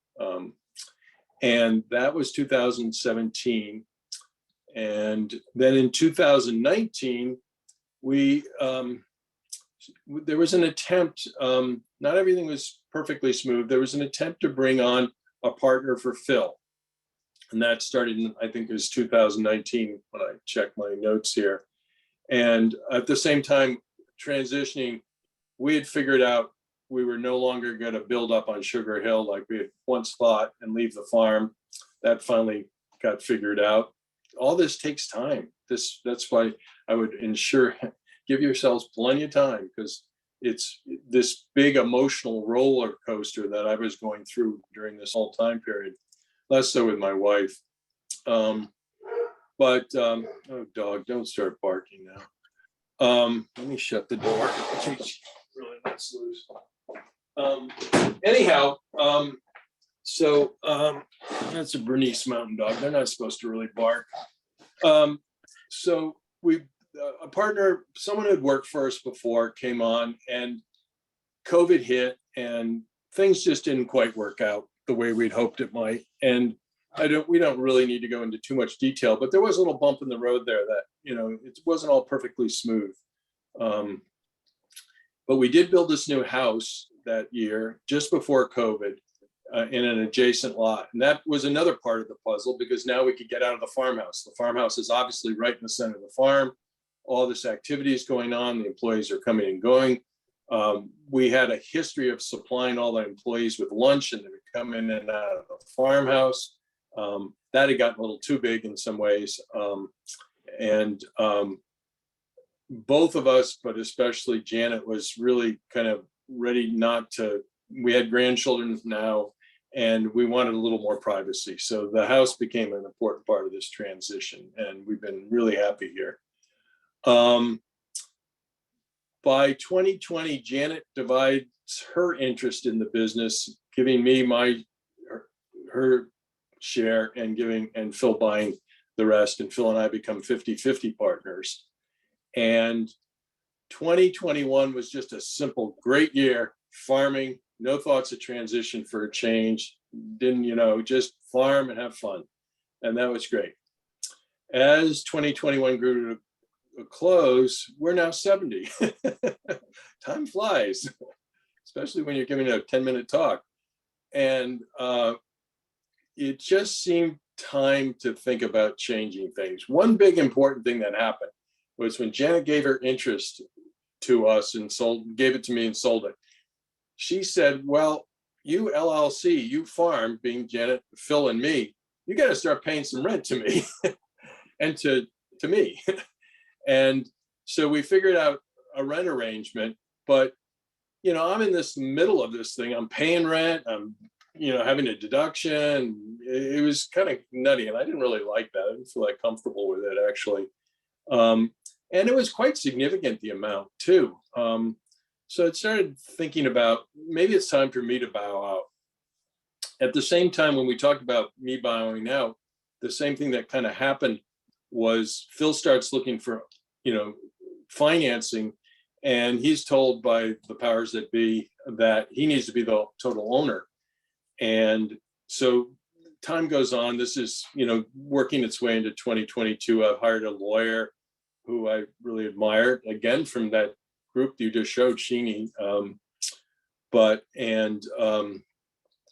And that was 2017. And then in 2019, there was an attempt, not everything was perfectly smooth. There was an attempt to bring on a partner for Phil. And that started in, I think it was 2019 when I checked my notes here. And at the same time, transitioning, we had figured out we were no longer going to build up on Sugar Hill like we had once thought and leave the farm. That finally got figured out. All this takes time. That's why I would give yourselves plenty of time, because it's this big emotional roller coaster that I was going through during this whole time period. Less so with my wife. Oh, dog, don't start barking now. Let me shut the door. She's really nuts loose. Anyhow, that's a Bernese mountain dog. They're not supposed to really bark. So we a partner, someone who had worked for us before, came on, and COVID hit, and things just didn't quite work out the way we'd hoped it might. And we don't really need to go into too much detail, but there was a little bump in the road there that, it wasn't all perfectly smooth. But we did build this new house that year, just before COVID, in an adjacent lot. And that was another part of the puzzle, because now we could get out of the farmhouse. The farmhouse is obviously right in the center of the farm. All this activity is going on. The employees are coming and going. We had a history of supplying all the employees with lunch, and they would come in and out of the farmhouse. That had gotten a little too big in some ways. Both of us, but especially Janet, was really kind of ready not to. We had grandchildren now, and we wanted a little more privacy. So the house became an important part of this transition, and we've been really happy here. By 2020, Janet divides her interest in the business, giving me her share, and Phil buying the rest. And Phil and I become 50-50 partners. And 2021 was just a simple, great year, farming, no thoughts of transition for a change. Didn't, just farm and have fun. And that was great. As 2021 grew to a close, we're now 70. Time flies, especially when you're giving a 10-minute talk. And it just seemed time to think about changing things. One big important thing that happened was when Janet gave her interest to us and gave it to me and sold it. She said, well, you LLC, you farm, being Janet, Phil, and me, you got to start paying some rent to me and to me. And so we figured out a rent arrangement, but, I'm in this middle of this thing. I'm paying rent. I'm, having a deduction. It was kind of nutty, and I didn't really like that. I didn't feel that comfortable with it, actually. And it was quite significant, the amount too. So I started thinking about, maybe it's time for me to bow out. At the same time, when we talked about me bowing out, the same thing that kind of happened was Phil starts looking for, financing, and he's told by the powers that be that he needs to be the total owner. And so time goes on. This is, working its way into 2022. I've hired a lawyer who I really admire, again, from that group you just showed, Eugenie.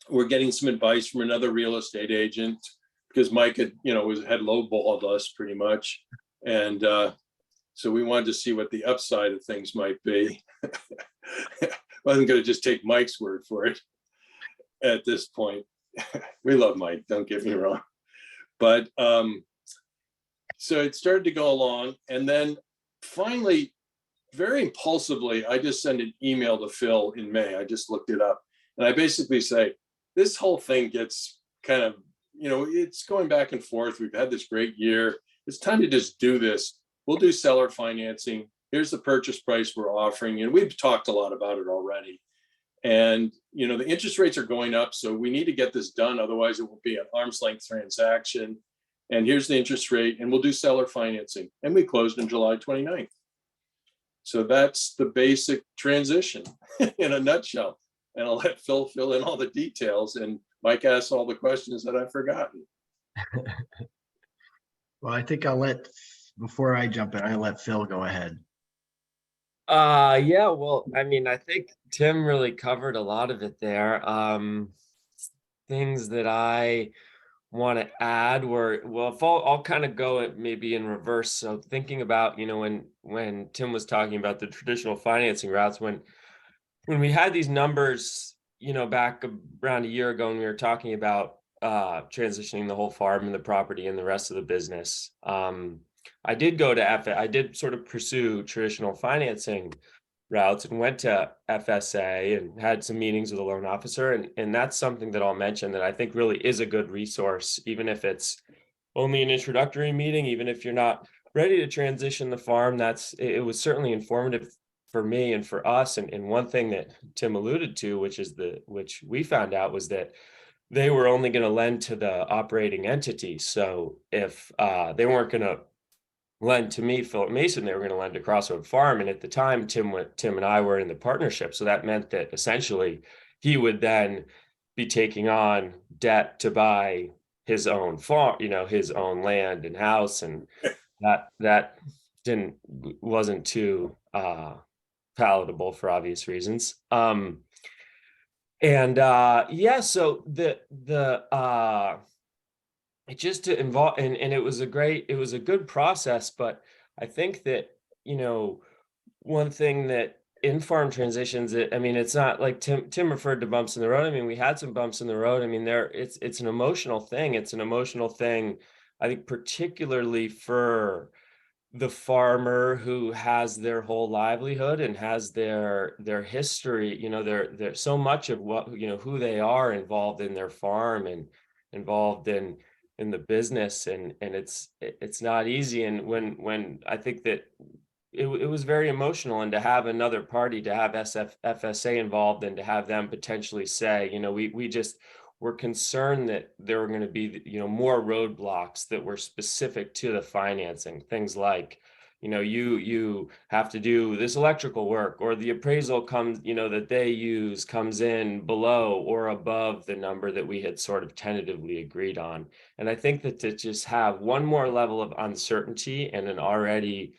We're getting some advice from another real estate agent, because Mike had lowballed us pretty much. And so we wanted to see what the upside of things might be. Wasn't going to just take Mike's word for it at this point. We love Mike, don't get me wrong. But so it started to go along. And then finally, very impulsively, I just sent an email to Phil in May. I just looked it up. And I basically say, this whole thing gets kind of, it's going back and forth. We've had this great year. It's time to just do this. We'll do seller financing. Here's the purchase price we're offering. And we've talked a lot about it already. And, the interest rates are going up. So we need to get this done. Otherwise, it will be an arm's length transaction. And here's the interest rate. And we'll do seller financing. And we closed on July 29th. So that's the basic transition in a nutshell. And I'll let Phil fill in all the details, and Mike asks all the questions that I've forgotten. Well, I think before I jump in, I'll let Phil go ahead. Yeah, well, I think Tim really covered a lot of it there. Things that I want to add were, well, if I'll kind of go maybe in reverse. So thinking about, when Tim was talking about the traditional financing routes, when we had these numbers, back around a year ago, when we were talking about transitioning the whole farm and the property and the rest of the business, I did go to I did sort of pursue traditional financing routes and went to FSA and had some meetings with a loan officer. And that's something that I'll mention that I think really is a good resource, even if it's only an introductory meeting, even if you're not ready to transition the farm. It was certainly informative for me and for us. And one thing that Tim alluded to, which we found out, was that they were only going to lend to the operating entity. So if they weren't going to lend to me, Philip Mason, they were going to lend to Crossroad Farm. And at the time, Tim and I were in the partnership. So that meant that essentially he would then be taking on debt to buy his own farm, his own land and house. And that wasn't too palatable for obvious reasons. So it just to involve, and it was a good process, but I think that, one thing that in farm transitions, it's not like Tim referred to bumps in the road. We had some bumps in the road. It's an emotional thing. It's an emotional thing, I think, particularly for the farmer who has their whole livelihood and has their history, they're so much of what, who they are involved in their farm and involved in the business, and it's not easy. And when I think that it was very emotional, and to have another party, to have FSA involved, and to have them potentially say, we're concerned that there were going to be, more roadblocks that were specific to the financing, things like, you have to do this electrical work, or the appraisal comes, that they use comes in below or above the number that we had sort of tentatively agreed on. And I think that to just have one more level of uncertainty and an already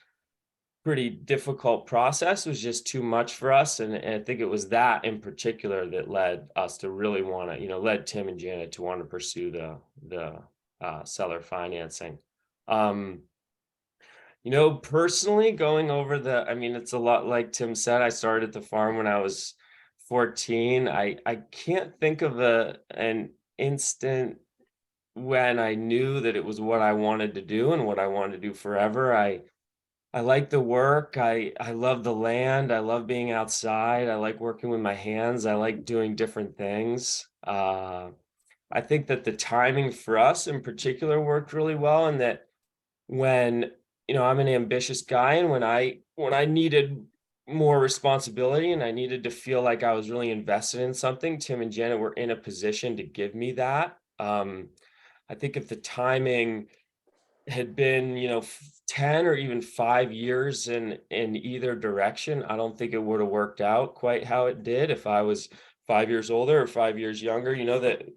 pretty difficult process was just too much for us. And I think it was that in particular that led us to really want to, led Tim and Janet to want to pursue the seller financing. Personally going over it's a lot like Tim said. I started at the farm when I was 14. I can't think of an instant when I knew that it was what I wanted to do and what I wanted to do forever. I like the work. I love the land. I love being outside. I like working with my hands. I like doing different things. I think that the timing for us in particular worked really well, and that when, I'm an ambitious guy, and when I needed more responsibility and I needed to feel like I was really invested in something, Tim and Janet were in a position to give me that. I think if the timing had been 10 or even 5 years in either direction, I don't think it would have worked out quite how it did. If I was 5 years older or 5 years younger, that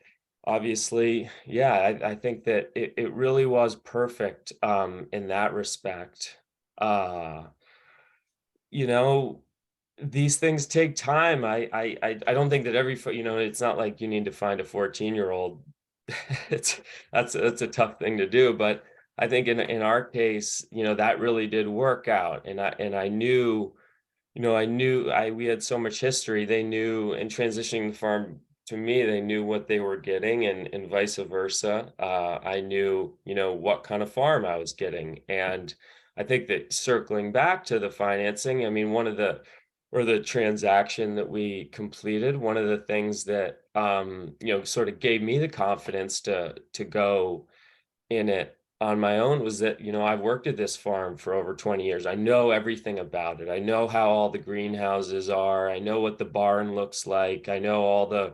obviously, I think that it really was perfect in that respect. These things take time. I don't think that it's not like you need to find a 14-year-old. That's a tough thing to do, but I think in our case, that really did work out. And I knew, we had so much history. They knew, in transitioning the farm to me, they knew what they were getting, and vice versa. I knew, what kind of farm I was getting. And I think that circling back to the financing, the transaction that we completed, one of the things that, sort of gave me the confidence to go in it on my own was that, I've worked at this farm for over 20 years. I know everything about it. I know how all the greenhouses are. I know what the barn looks like. I know all the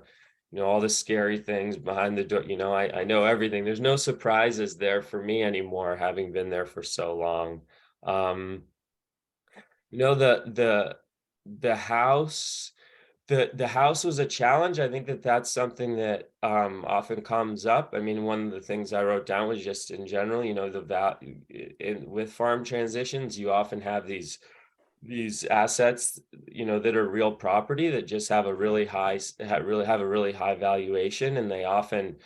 scary things behind the door. I know everything. There's no surprises there for me anymore, having been there for so long. The house, the house was a challenge. I think that that's something that often comes up. One of the things I wrote down was just in general, the value with farm transitions, you often have these assets, that are real property that just have a really high valuation, and they often,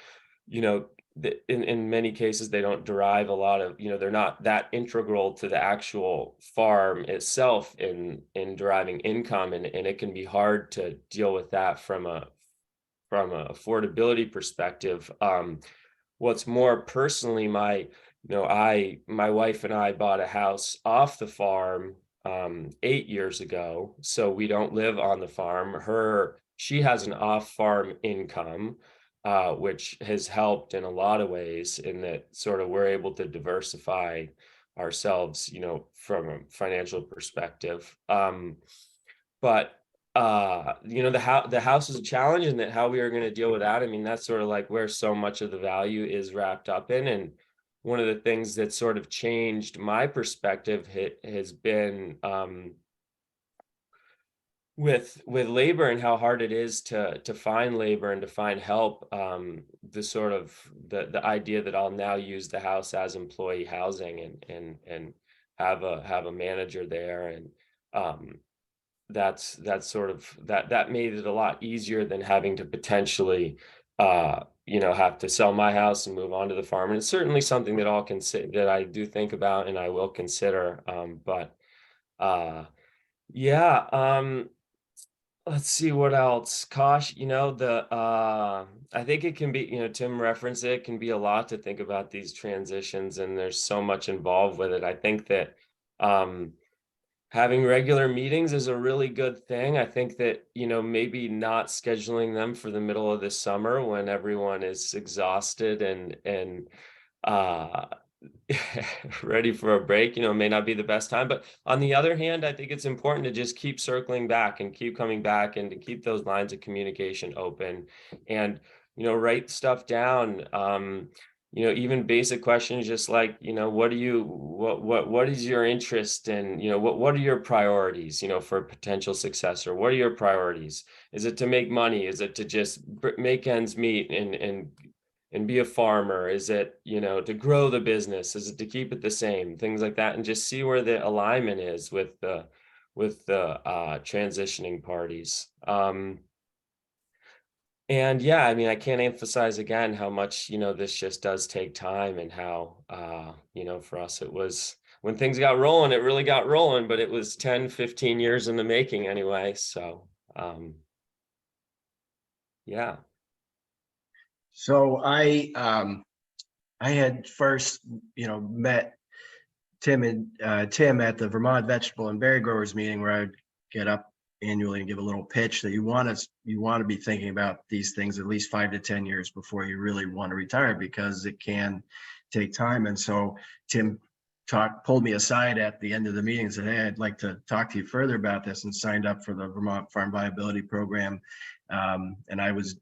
in many cases, they don't derive a lot of, they're not that integral to the actual farm itself in deriving income, and it can be hard to deal with that from a affordability perspective. What's more, personally, my wife and I bought a house off the farm 8 years ago, so we don't live on the farm. She has an off-farm income, which has helped in a lot of ways, in that sort of we're able to diversify ourselves, from a financial perspective. But the house is a challenge, and that how we are going to deal with that. That's sort of like where so much of the value is wrapped up in. And one of the things that sort of changed my perspective has been with labor and how hard it is to find labor and to find help. The sort of the idea that I'll now use the house as employee housing and have a manager there, and that's sort of that made it a lot easier than having to potentially have to sell my house and move on to the farm. And it's certainly something that that I do think about and I will consider. Let's see what else. Gosh, I think it can be, Tim referenced it, can be a lot to think about these transitions, and there's so much involved with it. I think that having regular meetings is a really good thing. I think that, maybe not scheduling them for the middle of the summer when everyone is exhausted and ready for a break, may not be the best time. But on the other hand, I think it's important to just keep circling back and keep coming back and to keep those lines of communication open and, write stuff down. Even basic questions, just like, what is your interest in, what are your priorities, for a potential successor? What are your priorities? Is it to make money? Is it to just make ends meet and be a farmer? Is it, to grow the business? Is it to keep it the same? Things like that, and just see where the alignment is with the transitioning parties. And yeah, I mean, I can't emphasize again how much, this just does take time, and how, for us, it was when things got rolling, it really got rolling, but it was 10, 15 years in the making anyway. So, yeah. So I had first, met Tim at the Vermont Vegetable and Berry Growers meeting, where I'd get up annually and give a little pitch that you want to be thinking about these things at least 5 to 10 years before you really want to retire, because it can take time. And so Tim pulled me aside at the end of the meeting and said, "Hey, I'd like to talk to you further about this," and signed up for the Vermont Farm Viability Program. And I was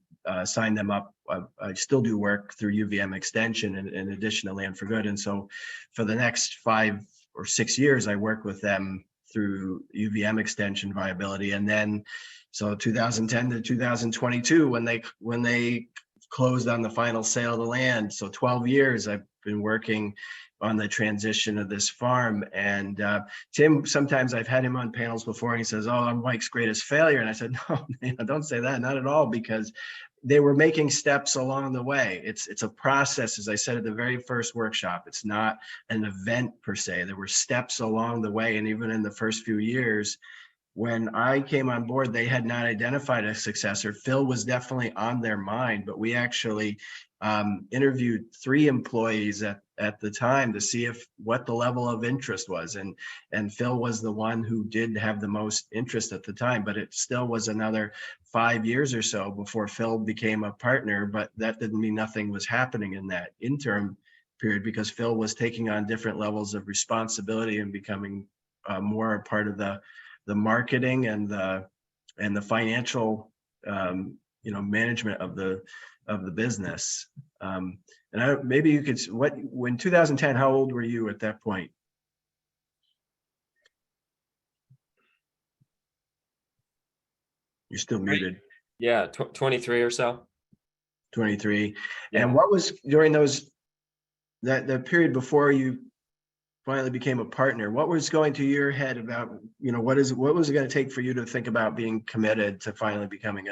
signed them up. I still do work through UVM Extension in addition to Land for Good. And so for the next 5 or 6 years, I worked with them through UVM Extension Viability. And then, so 2010 to 2022, when they closed on the final sale of the land. So 12 years I've been working on the transition of this farm. And Tim, sometimes I've had him on panels before, and he says, "Oh, I'm Mike's greatest failure." And I said, "No, don't say that, not at all," because they were making steps along the way. It's a process, as I said at the very first workshop. It's not an event per se. There were steps along the way. And even in the first few years, when I came on board, they had not identified a successor. Phil was definitely on their mind, but we actually interviewed 3 employees at the time to see what the level of interest was. And Phil was the one who did have the most interest at the time, but it still was another 5 years or so before Phil became a partner. But that didn't mean nothing was happening in that interim period, because Phil was taking on different levels of responsibility and becoming more a part of the marketing and the financial management of the business. And maybe you could, when 2010, how old were you at that point? You're still muted. Yeah, 23 or so. 23. Yeah. And what was during that period before you finally became a partner, what was going through your head about, what was it going to take for you to think about being committed to finally becoming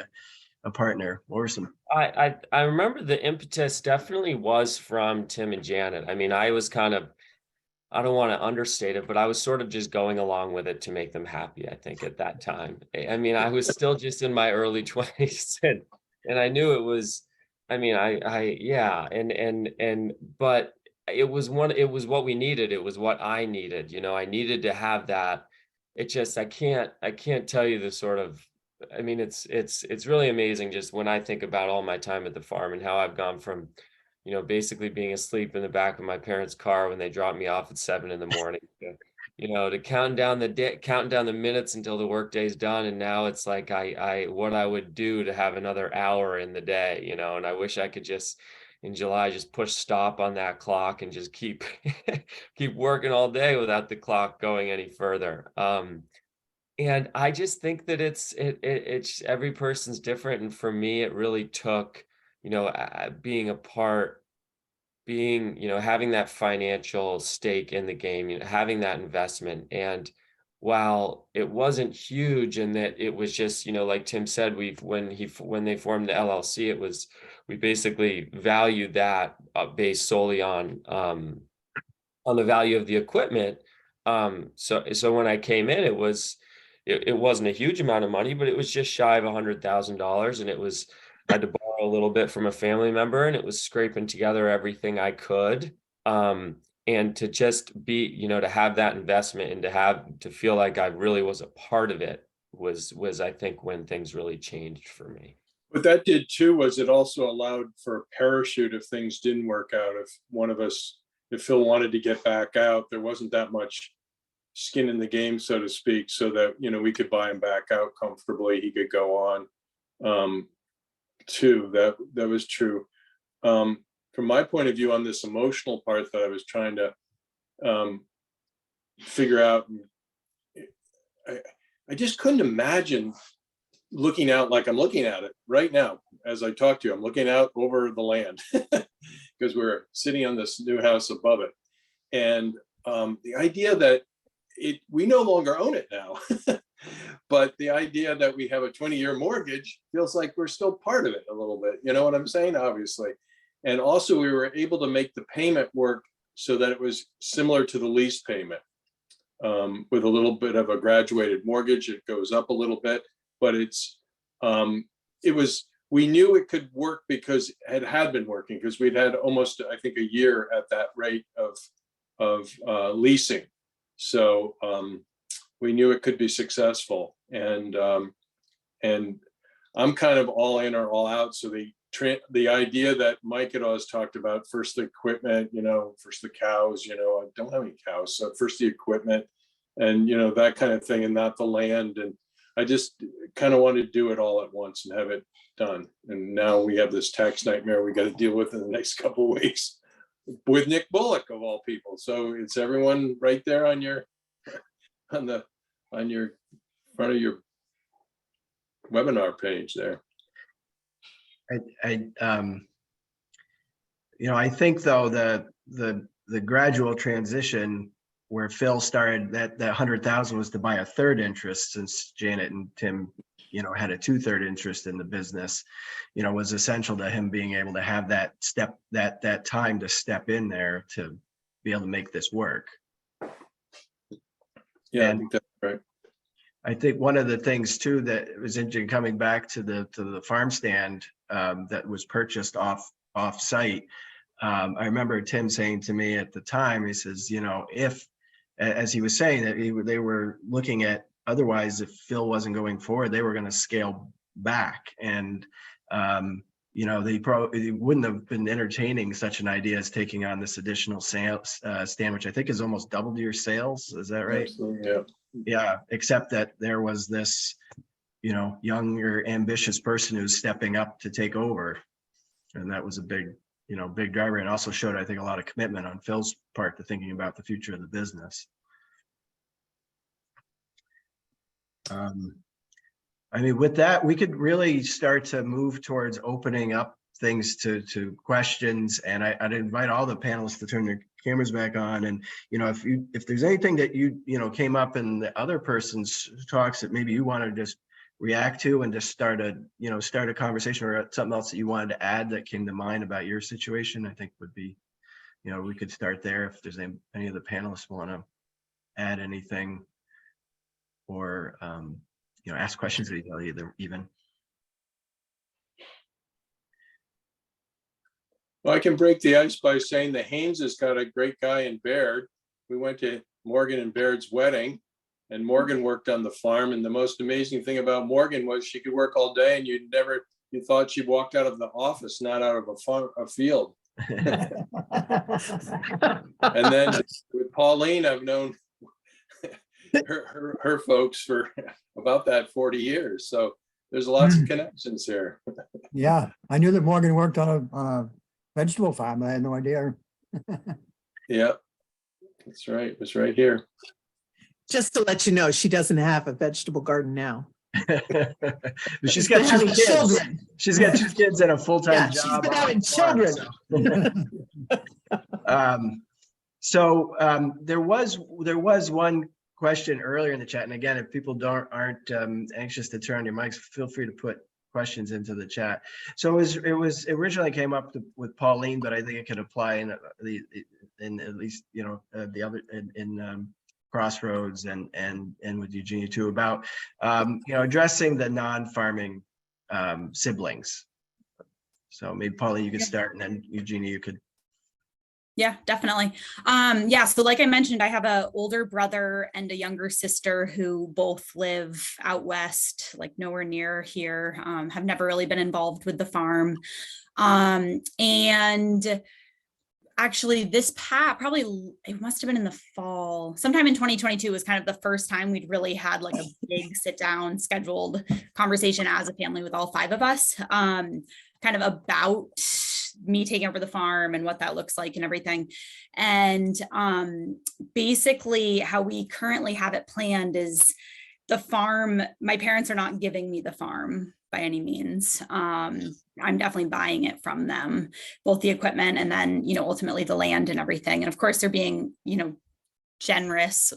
a partner? What were some? I remember the impetus definitely was from Tim and Janet. I mean, I was kind of, I don't want to understate it, but I was sort of just going along with it to make them happy, I think, at that time. I mean, I was still just in my early 20s, and I knew it was, I mean, but it was what we needed. It was what I needed. I needed to have that. It just, I can't tell you the sort of, I mean, it's really amazing just when I think about all my time at the farm and how I've gone from, basically being asleep in the back of my parents' car when they dropped me off at 7 a.m, to counting down the minutes until the workday's done. And now it's like what I would do to have another hour in the day, and I wish I could just in July, just push stop on that clock and just keep keep working all day without the clock going any further. And I just think that it's every person's different. And for me, it really took, being a part, having that financial stake in the game, having that investment. And while it wasn't huge and that it was just, like Tim said, when they formed the LLC, we basically valued that based solely on the value of the equipment. So when I came in, it wasn't a huge amount of money, but it was just shy of $100,000, and I had to borrow a little bit from a family member, and it was scraping together everything I could. And to just be, to have that investment and to feel like I really was a part of it was I think when things really changed for me. What that did too was it also allowed for a parachute if things didn't work out. If Phil wanted to get back out, there wasn't that much skin in the game, so to speak, so that, we could buy him back out comfortably. He could go on too. That was true. From my point of view on this emotional part that I was trying to figure out, I just couldn't imagine looking out like I'm looking at it right now as I talk to you. I'm looking out over the land because we're sitting on this new house above it. And the idea that we no longer own it now, but the idea that we have a 20-year mortgage feels like we're still part of it a little bit. You know what I'm saying? Obviously. And also we were able to make the payment work so that it was similar to the lease payment with a little bit of a graduated mortgage. It goes up a little bit, but we knew it could work because it had been working, because we'd had almost, I think, a year at that rate of leasing. So we knew it could be successful, and I'm kind of all in or all out. So the idea that Mike had always talked about, first the equipment, first the cows, I don't have any cows, so first the equipment, and that kind of thing, and not the land. And I just kind of wanted to do it all at once and have it done. And now we have this tax nightmare we got to deal with in the next couple of weeks with Nick Bullock of all people. So it's everyone right there on your front of your webinar page there. I think though the gradual transition where Phil started, that 100,000 was to buy a third interest, since Janet and Tim, had a 2/3 interest in the business, was essential to him being able to have that time to step in there to be able to make this work. Yeah, And I think that's right. I think one of the things too that was interesting, coming back to the farm stand that was purchased off site. I remember Tim saying to me at the time, he says, if, as he was saying, that they were looking at, otherwise, if Phil wasn't going forward, they were going to scale back. And, they probably wouldn't have been entertaining such an idea as taking on this additional sales stand, which I think has almost doubled your sales. Is that right? Absolutely, yeah. Yeah, except that there was this, younger, ambitious person who's stepping up to take over. And that was a big driver, and also showed, I think, a lot of commitment on Phil's part to thinking about the future of the business. With that, we could really start to move towards opening up things to questions, and I'd invite all the panelists to turn their cameras back on. And if there's anything that you came up in the other person's talks that maybe you want to just react to and just start a conversation, or something else that you wanted to add that came to mind about your situation, I think would be, we could start there. If there's any of the panelists want to add anything, or ask questions of each other even. Well, I can break the ice by saying the Haynes has got a great guy in Baird. We went to Morgan and Baird's wedding, and Morgan worked on the farm. And the most amazing thing about Morgan was she could work all day, and you thought she walked out of the office, not out of a field. And then with Pauline, I've known her folks for about that 40 years. So there's lots of connections here. Yeah, I knew that Morgan worked on a vegetable farm. I had no idea. Yeah, that's right. It was right here. Just to let you know, she doesn't have a vegetable garden now. She's got been 2 having kids. children. She's got 2 kids and a full-time Yeah, job. she's been on having the farm, children. There was one question earlier in the chat, and again, if people aren't anxious to turn on your mics, feel free to put questions into the chat. So it was originally came up with Pauline, but I think it could apply in at least the other in Crossroads and with Eugenie too, about addressing the non-farming siblings. So maybe Pauline, you could start, and then Eugenie, you could. Yeah, definitely. Yeah, so like I mentioned, I have an older brother and a younger sister who both live out west, like nowhere near here, have never really been involved with the farm. And actually probably it must have been in the fall, sometime in 2022 was kind of the first time we'd really had like a big sit down scheduled conversation as a family with all 5 of us, kind of about me taking over the farm and what that looks like and everything. And basically how we currently have it planned is the farm, my parents are not giving me the farm by any means. I'm definitely buying it from them, both the equipment and then, ultimately the land and everything. And of course they're being, generous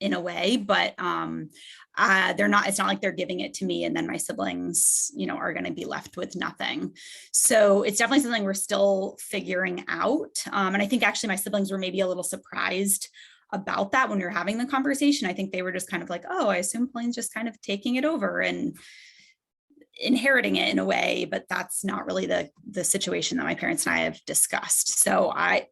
in a way, but they're not, it's not like they're giving it to me and then my siblings, are going to be left with nothing. So it's definitely something we're still figuring out. And I think actually my siblings were maybe a little surprised about that when we were having the conversation. I think they were just kind of like, oh, I assume Pauline's just kind of taking it over and inheriting it in a way, but that's not really the situation that my parents and I have discussed. So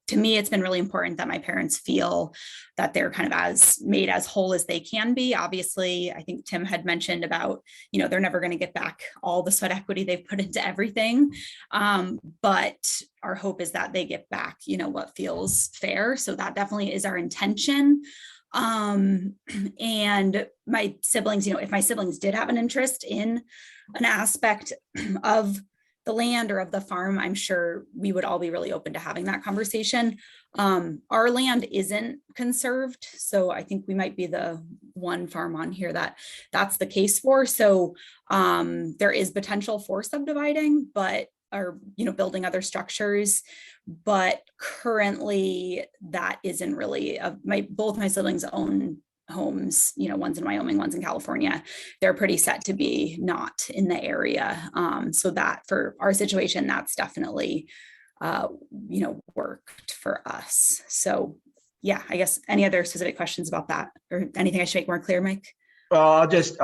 to me, it's been really important that my parents feel that they're kind of as made as whole as they can be. Obviously, I think Tim had mentioned about, they're never going to get back all the sweat equity they've put into everything. But our hope is that they get back, what feels fair. So that definitely is our intention. And my siblings, if my siblings did have an interest in an aspect of the land or of the farm, I'm sure we would all be really open to having that conversation. Our land isn't conserved, so I think we might be the one farm on here that's the case for. So there is potential for subdividing, or building other structures, but currently that isn't really both my siblings own homes, one's in Wyoming, one's in California. They're pretty set to be not in the area. So that for our situation, that's definitely, worked for us. So yeah, I guess any other specific questions about that or anything I should make more clear, Mike? Well, I'll just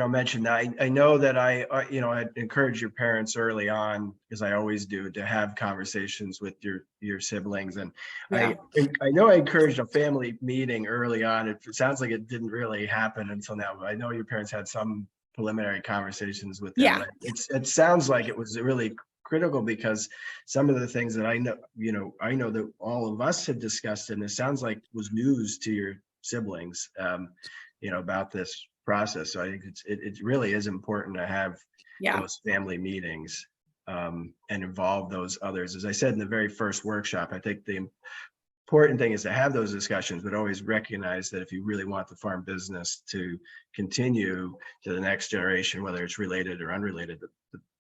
mention that I know that I'd encourage your parents early on, because I always do, to have conversations with your siblings. And Yeah. I know I encouraged a family meeting early on. It sounds like it didn't really happen until now, but I know your parents had some preliminary conversations with them. Yeah. It sounds like it was really critical, because some of the things that I know that all of us had discussed, and it sounds like was news to your siblings, about this process. So I think it really is important to have those family meetings and involve those others. As I said in the very first workshop, I think the important thing is to have those discussions, but always recognize that if you really want the farm business to continue to the next generation, whether it's related or unrelated,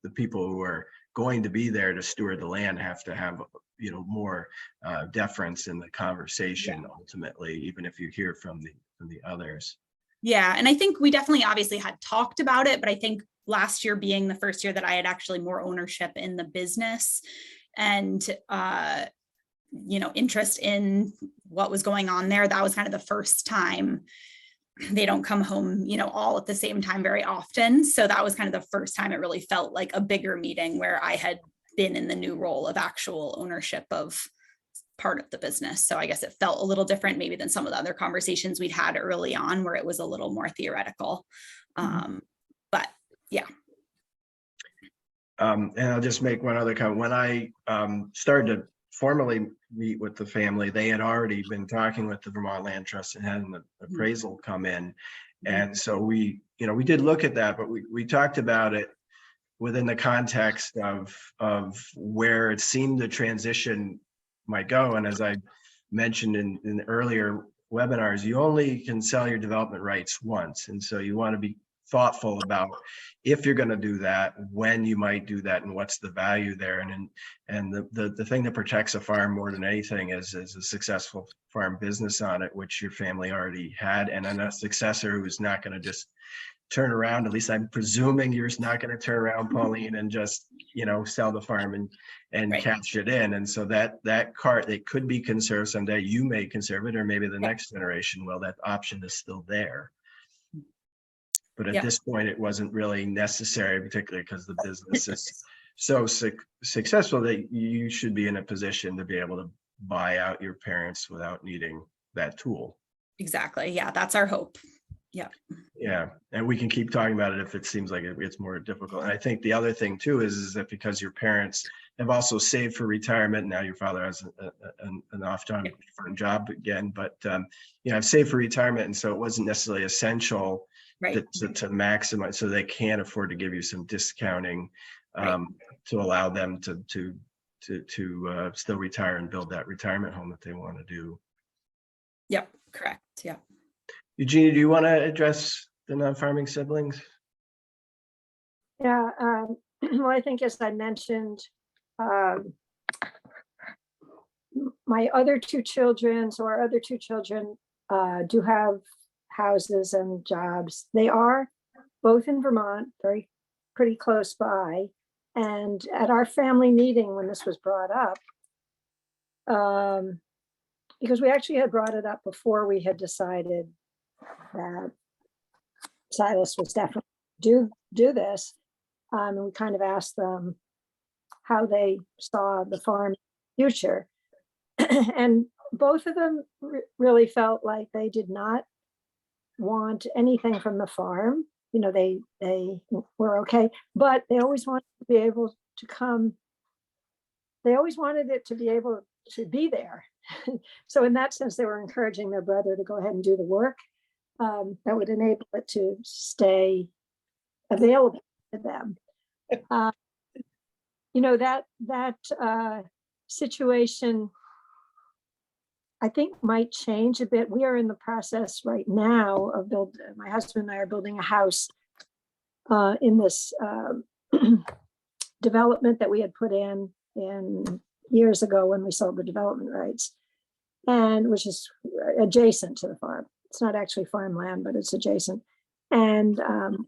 the people who are going to be there to steward the land have to have more deference in the conversation ultimately, even if you hear from the others. Yeah. And I think we definitely obviously had talked about it, but I think last year being the first year that I had actually more ownership in the business and, interest in what was going on there, that was kind of the first time. They don't come home, all at the same time very often. So that was kind of the first time it really felt like a bigger meeting where I had been in the new role of actual ownership of part of the business. So I guess it felt a little different maybe than some of the other conversations we'd had early on, where it was a little more theoretical. But yeah. And I'll just make one other comment. When I started to formally meet with the family, they had already been talking with the Vermont Land Trust and had an appraisal come in. And so we did look at that, but we talked about it within the context of where it seemed the transition might go. And as I mentioned in earlier webinars, you only can sell your development rights once. And so you want to be thoughtful about if you're going to do that, when you might do that, and what's the value there. And the thing that protects a farm more than anything is a successful farm business on it, which your family already had, and then a successor who's not going to just turn around. At least I'm presuming you're not going to turn around, Pauline, and just, you know, sell the farm and Right. cash it in. And so that cart, it could be conserved someday. You may conserve it, or maybe the next generation will. That option is still there. But at Yeah. this point, it wasn't really necessary, particularly because the business is so successful that you should be in a position to be able to buy out your parents without needing that tool. Exactly. Yeah, that's our hope. Yeah, and we can keep talking about it if it seems like it's more difficult. And I think the other thing too is that because your parents have also saved for retirement, now your father has an off-time job again, but you know, I've saved for retirement, and so it wasn't necessarily essential Right. to maximize, so they can't afford to give you some discounting to allow them to still retire and build that retirement home that they want to do. Yep. Correct. Yeah. Eugenie, do you want to address the non-farming siblings? Yeah, well, I think as I mentioned, my other two children, so our other two children do have houses and jobs. They are both in Vermont, pretty close by. And at our family meeting, when this was brought up, because we actually had brought it up before we had decided that Silas was definitely do this. And we kind of asked them how they saw the farm future. And both of them really felt like they did not want anything from the farm. You know, they were okay, but they always wanted to be able to come. They always wanted it to be able to be there. So in that sense, they were encouraging their brother to go ahead and do the work that would enable it to stay available to them. You know, that situation, I think, might change a bit. We are in the process right now of my husband and I are building a house in this development that we had put in years ago when we sold the development rights, and which is adjacent to the farm. It's not actually farmland, but it's adjacent. And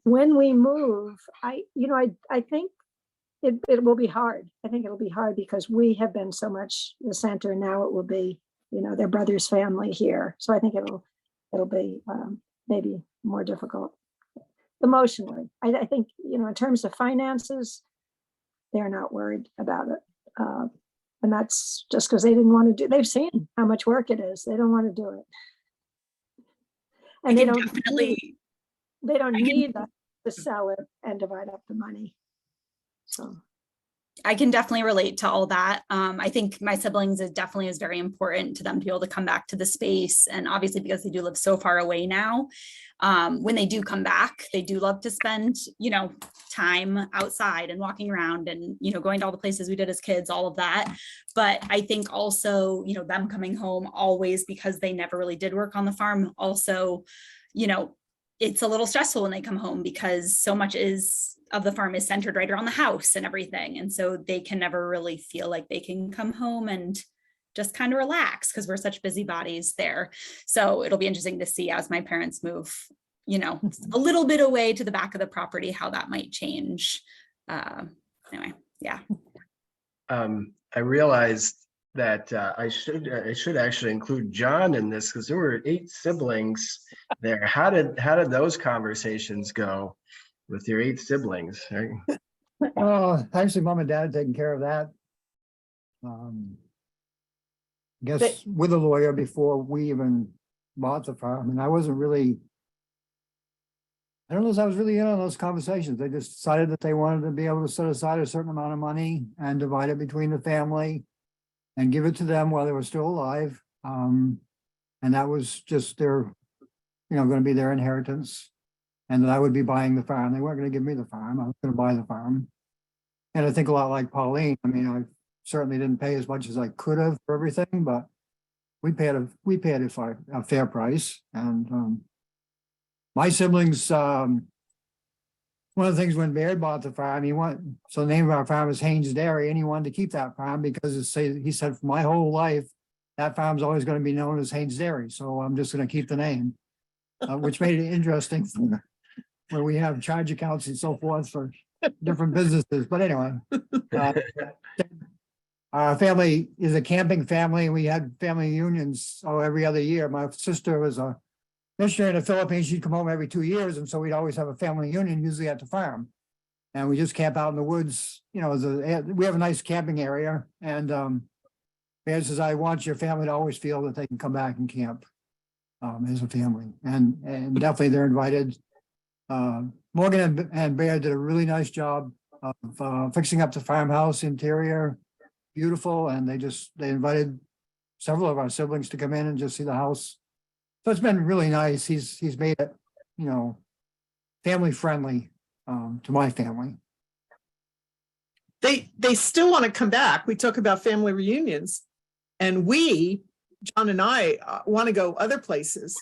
when we move, I think it will be hard. I think it'll be hard because we have been so much the center. Now it will be, you know, their brother's family here. So I think it'll be maybe more difficult emotionally. I think, you know, in terms of finances, they're not worried about it. And that's just because they didn't want to they've seen how much work it is. They don't want to do it. And they don't need us to sell it and divide up the money. So I can definitely relate to all that. I think my siblings is very important to them to be able to come back to the space. And obviously because they do live so far away now, when they do come back, they do love to spend, you know, time outside and walking around and, you know, going to all the places we did as kids, all of that. But I think also, you know, them coming home always because they never really did work on the farm. Also, you know, it's a little stressful when they come home because so much of the farm is centered right around the house and everything. And so they can never really feel like they can come home and just kind of relax because we're such busybodies there. So it'll be interesting to see as my parents move, you know, a little bit away to the back of the property, how that might change. Anyway, yeah. I realized that I should actually include John in this because there were 8 siblings there. How did those conversations go with your 8 siblings? Right? Actually, mom and dad had taken care of that. I guess with a lawyer before we even bought the farm, and I don't know if I was really in on those conversations. They just decided that they wanted to be able to set aside a certain amount of money and divide it between the family and give it to them while they were still alive. And that was just their, you know, going to be their inheritance. And that I would be buying the farm. They weren't going to give me the farm. I was going to buy the farm. And I think a lot like Pauline, I mean, I certainly didn't pay as much as I could have for everything, but we paid a fair price. And my siblings, one of the things when Baird bought the farm, so the name of our farm is Haynes Dairy, and he wanted to keep that farm because he said, for my whole life, that farm's always going to be known as Haynes Dairy. So I'm just going to keep the name, which made it interesting where we have charge accounts and so forth for different businesses. But anyway, our family is a camping family. We had family reunions every other year. My sister was a missionary in the Philippines. She'd come home every 2 years, and so we'd always have a family reunion, usually at the farm. And we just camp out in the woods. You know, we have a nice camping area. And Bear says, I want your family to always feel that they can come back and camp as a family. And definitely they're invited. Morgan and Bear did a really nice job of fixing up the farmhouse interior. Beautiful. And they invited several of our siblings to come in and just see the house. So it's been really nice. He's made it, you know, family friendly to my family. They still want to come back. We talk about family reunions, and John and I, want to go other places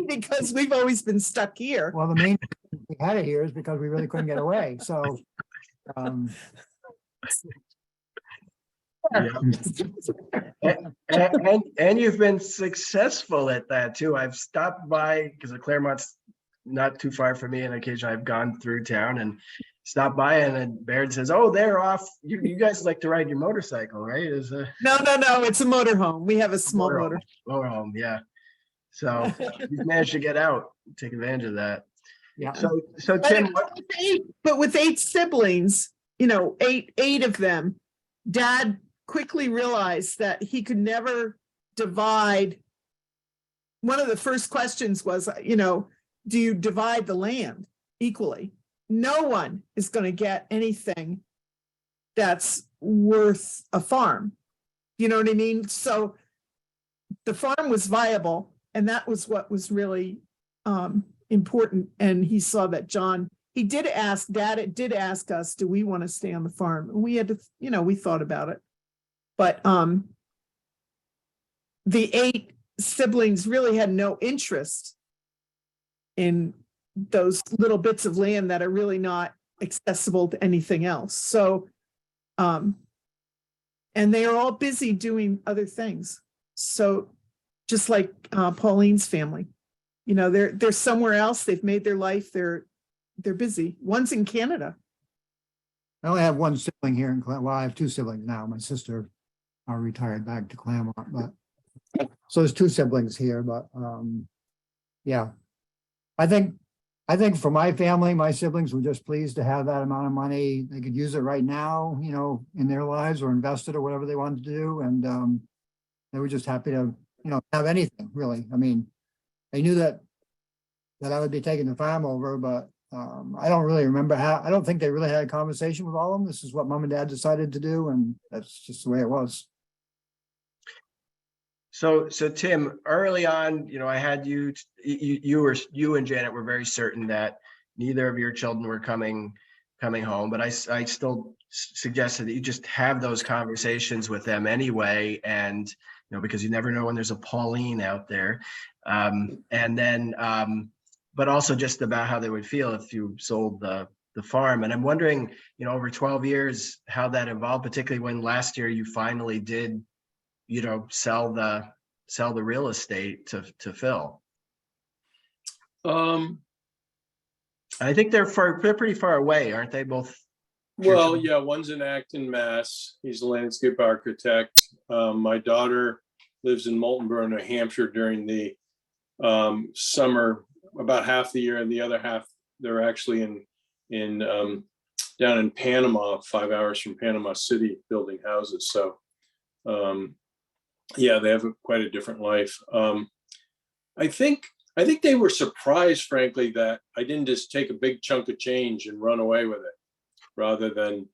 because we've always been stuck here. Well, the main reason we had it here is because we really couldn't get away. So and you've been successful at that too. I've stopped by because Claremont's not too far from me, and occasionally I've gone through town and stopped by, and then Baird says, "Oh, they're off. You guys like to ride your motorcycle, right?" No, it's a motorhome. We have a small motorhome, yeah. So you've managed to get out, take advantage of that. Yeah. So Tim, but with 8 siblings, you know, eight of them, Dad quickly realized that he could never divide. One of the first questions was, you know, do you divide the land equally? No one is going to get anything that's worth a farm. You know what I mean? So the farm was viable, and that was what was really important. And he saw that Dad did ask us, do we want to stay on the farm? And we had to, you know, we thought about it. But the 8 siblings really had no interest in those little bits of land that are really not accessible to anything else. So, and they are all busy doing other things. So just like Pauline's family, you know, they're somewhere else. They've made their life. They're busy. One's in Canada. I only have one sibling here in Claremont. Well, I have 2 siblings now. My sister are retired back to Claremont, but so there's 2 siblings here. But yeah, I think for my family, my siblings were just pleased to have that amount of money. They could use it right now, you know, in their lives, or invest it, or whatever they wanted to do. And they were just happy to, you know, have anything really. I mean, they knew that I would be taking the farm over, but I don't really remember I don't think they really had a conversation with all of them. This is what Mom and Dad decided to do, and that's just the way it was. So Tim, early on, you know, I had you and Janet were very certain that neither of your children were coming home, but I still suggested that you just have those conversations with them anyway, and you know, because you never know when there's a Pauline out there, and then but also just about how they would feel if you sold the farm. And I'm wondering, you know, over 12 years, how that evolved, particularly when last year you finally did, you know, sell the real estate to Phil. Um, I think they're pretty far away, aren't they both? Well, yeah, one's in Acton, Mass. He's a landscape architect. My daughter lives in Moultonborough, New Hampshire during the summer, about half the year, and the other half they're actually in down in Panama, 5 hours from Panama City, building houses. So yeah, they have quite a different life. I think they were surprised, frankly, that I didn't just take a big chunk of change and run away with it, rather than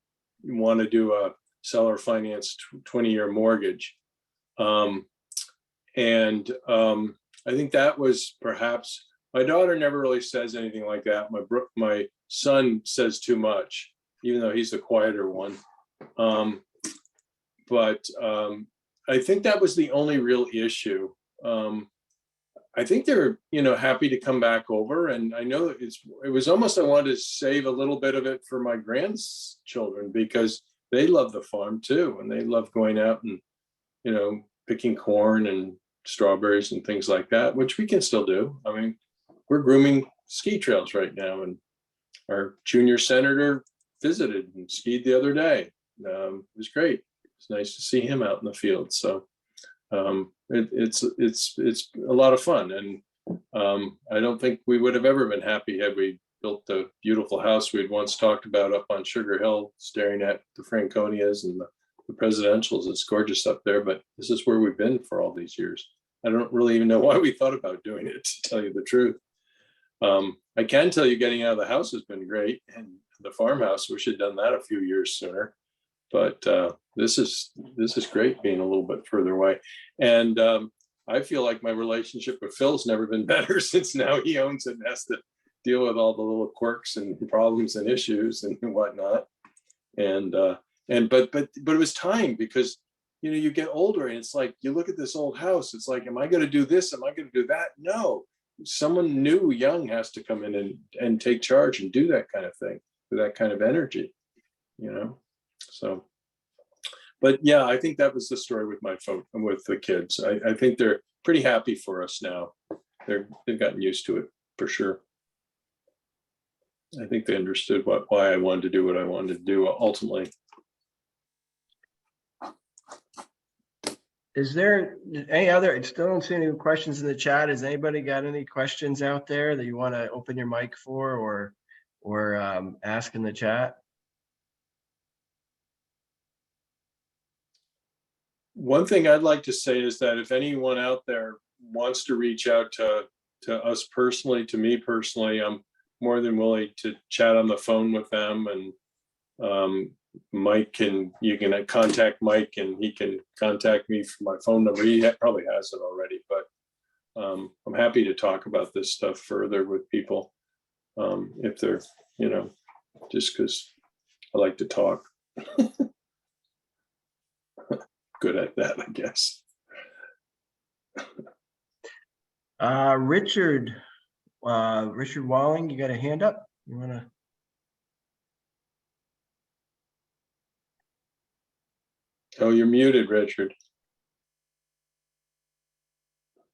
want to do a seller finance 20-year mortgage. And I think that was perhaps, my daughter never really says anything like that. My son says too much. even though he's the quieter one. But I think that was the only real issue. I think they're, happy to come back over, and I know it was almost, I wanted to save a little bit of it for my grandchildren because they love the farm too, and they love going out and, picking corn and strawberries and things like that, which we can still do. I mean, we're grooming ski trails right now, and our junior senator visited and skied the other day. It was great. It's nice to see him out in the field. So it's a lot of fun, and I don't think we would have ever been happy had we built the beautiful house we'd once talked about up on Sugar Hill, staring at the Franconias and the presidentials. It's gorgeous up there, but this is where we've been for all these years. I don't really even know why we thought about doing it, to tell you the truth. I can tell you getting out of the house has been great, and the farmhouse, we should have done that a few years sooner. But this is great being a little bit further away. And I feel like my relationship with Phil's never been better, since now he owns it and has to deal with all the little quirks and problems and issues and whatnot. But it was time, because you get older and it's like you look at this old house, it's like, am I going to do this? Am I going to do that? No, someone new, young, has to come in and take charge and do that kind of thing with that kind of energy, So, but yeah, I think that was the story with with the kids. I think they're pretty happy for us now. They've gotten used to it for sure. I think they understood why I wanted to do what I wanted to do ultimately. Is there any other, I still don't see any questions in the chat. Has anybody got any questions out there that you want to open your mic for or ask in the chat? One thing I'd like to say is that if anyone out there wants to reach out to us personally, to me personally, I'm more than willing to chat on the phone with them. And Mike, you can contact Mike and he can contact me for my phone number. He probably has it already, but I'm happy to talk about this stuff further with people if they're, just because I like to talk. Good at that, I guess. Richard Walling, you got a hand up? You want to? Oh, you're muted, Richard.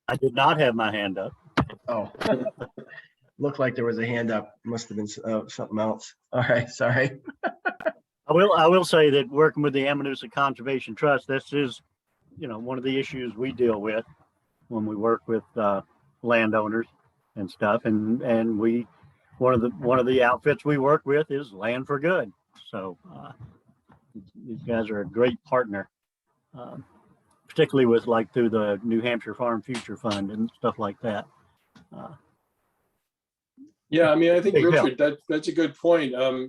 I did not have my hand up. Oh, looked like there was a hand up. Must have been something else. All right, sorry. I will say that working with the Amanusa Conservation Trust, this is, one of the issues we deal with when we work with landowners and stuff. And one of the outfits we work with is Land for Good. So these guys are a great partner, particularly with through the New Hampshire Farm Future Fund and stuff like that. Yeah, I mean, I think, Big Richard, that's a good point. I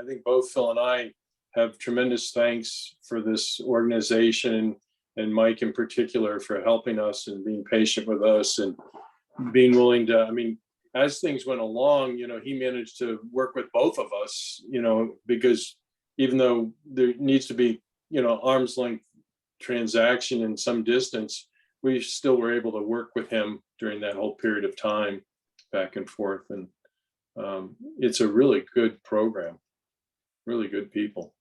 think both Phil and I have tremendous thanks for this organization, and Mike in particular for helping us and being patient with us and being willing to, as things went along, he managed to work with both of us, because even though there needs to be, arm's length transaction in some distance, we still were able to work with him during that whole period of time, back and forth. And it's a really good program, really good people.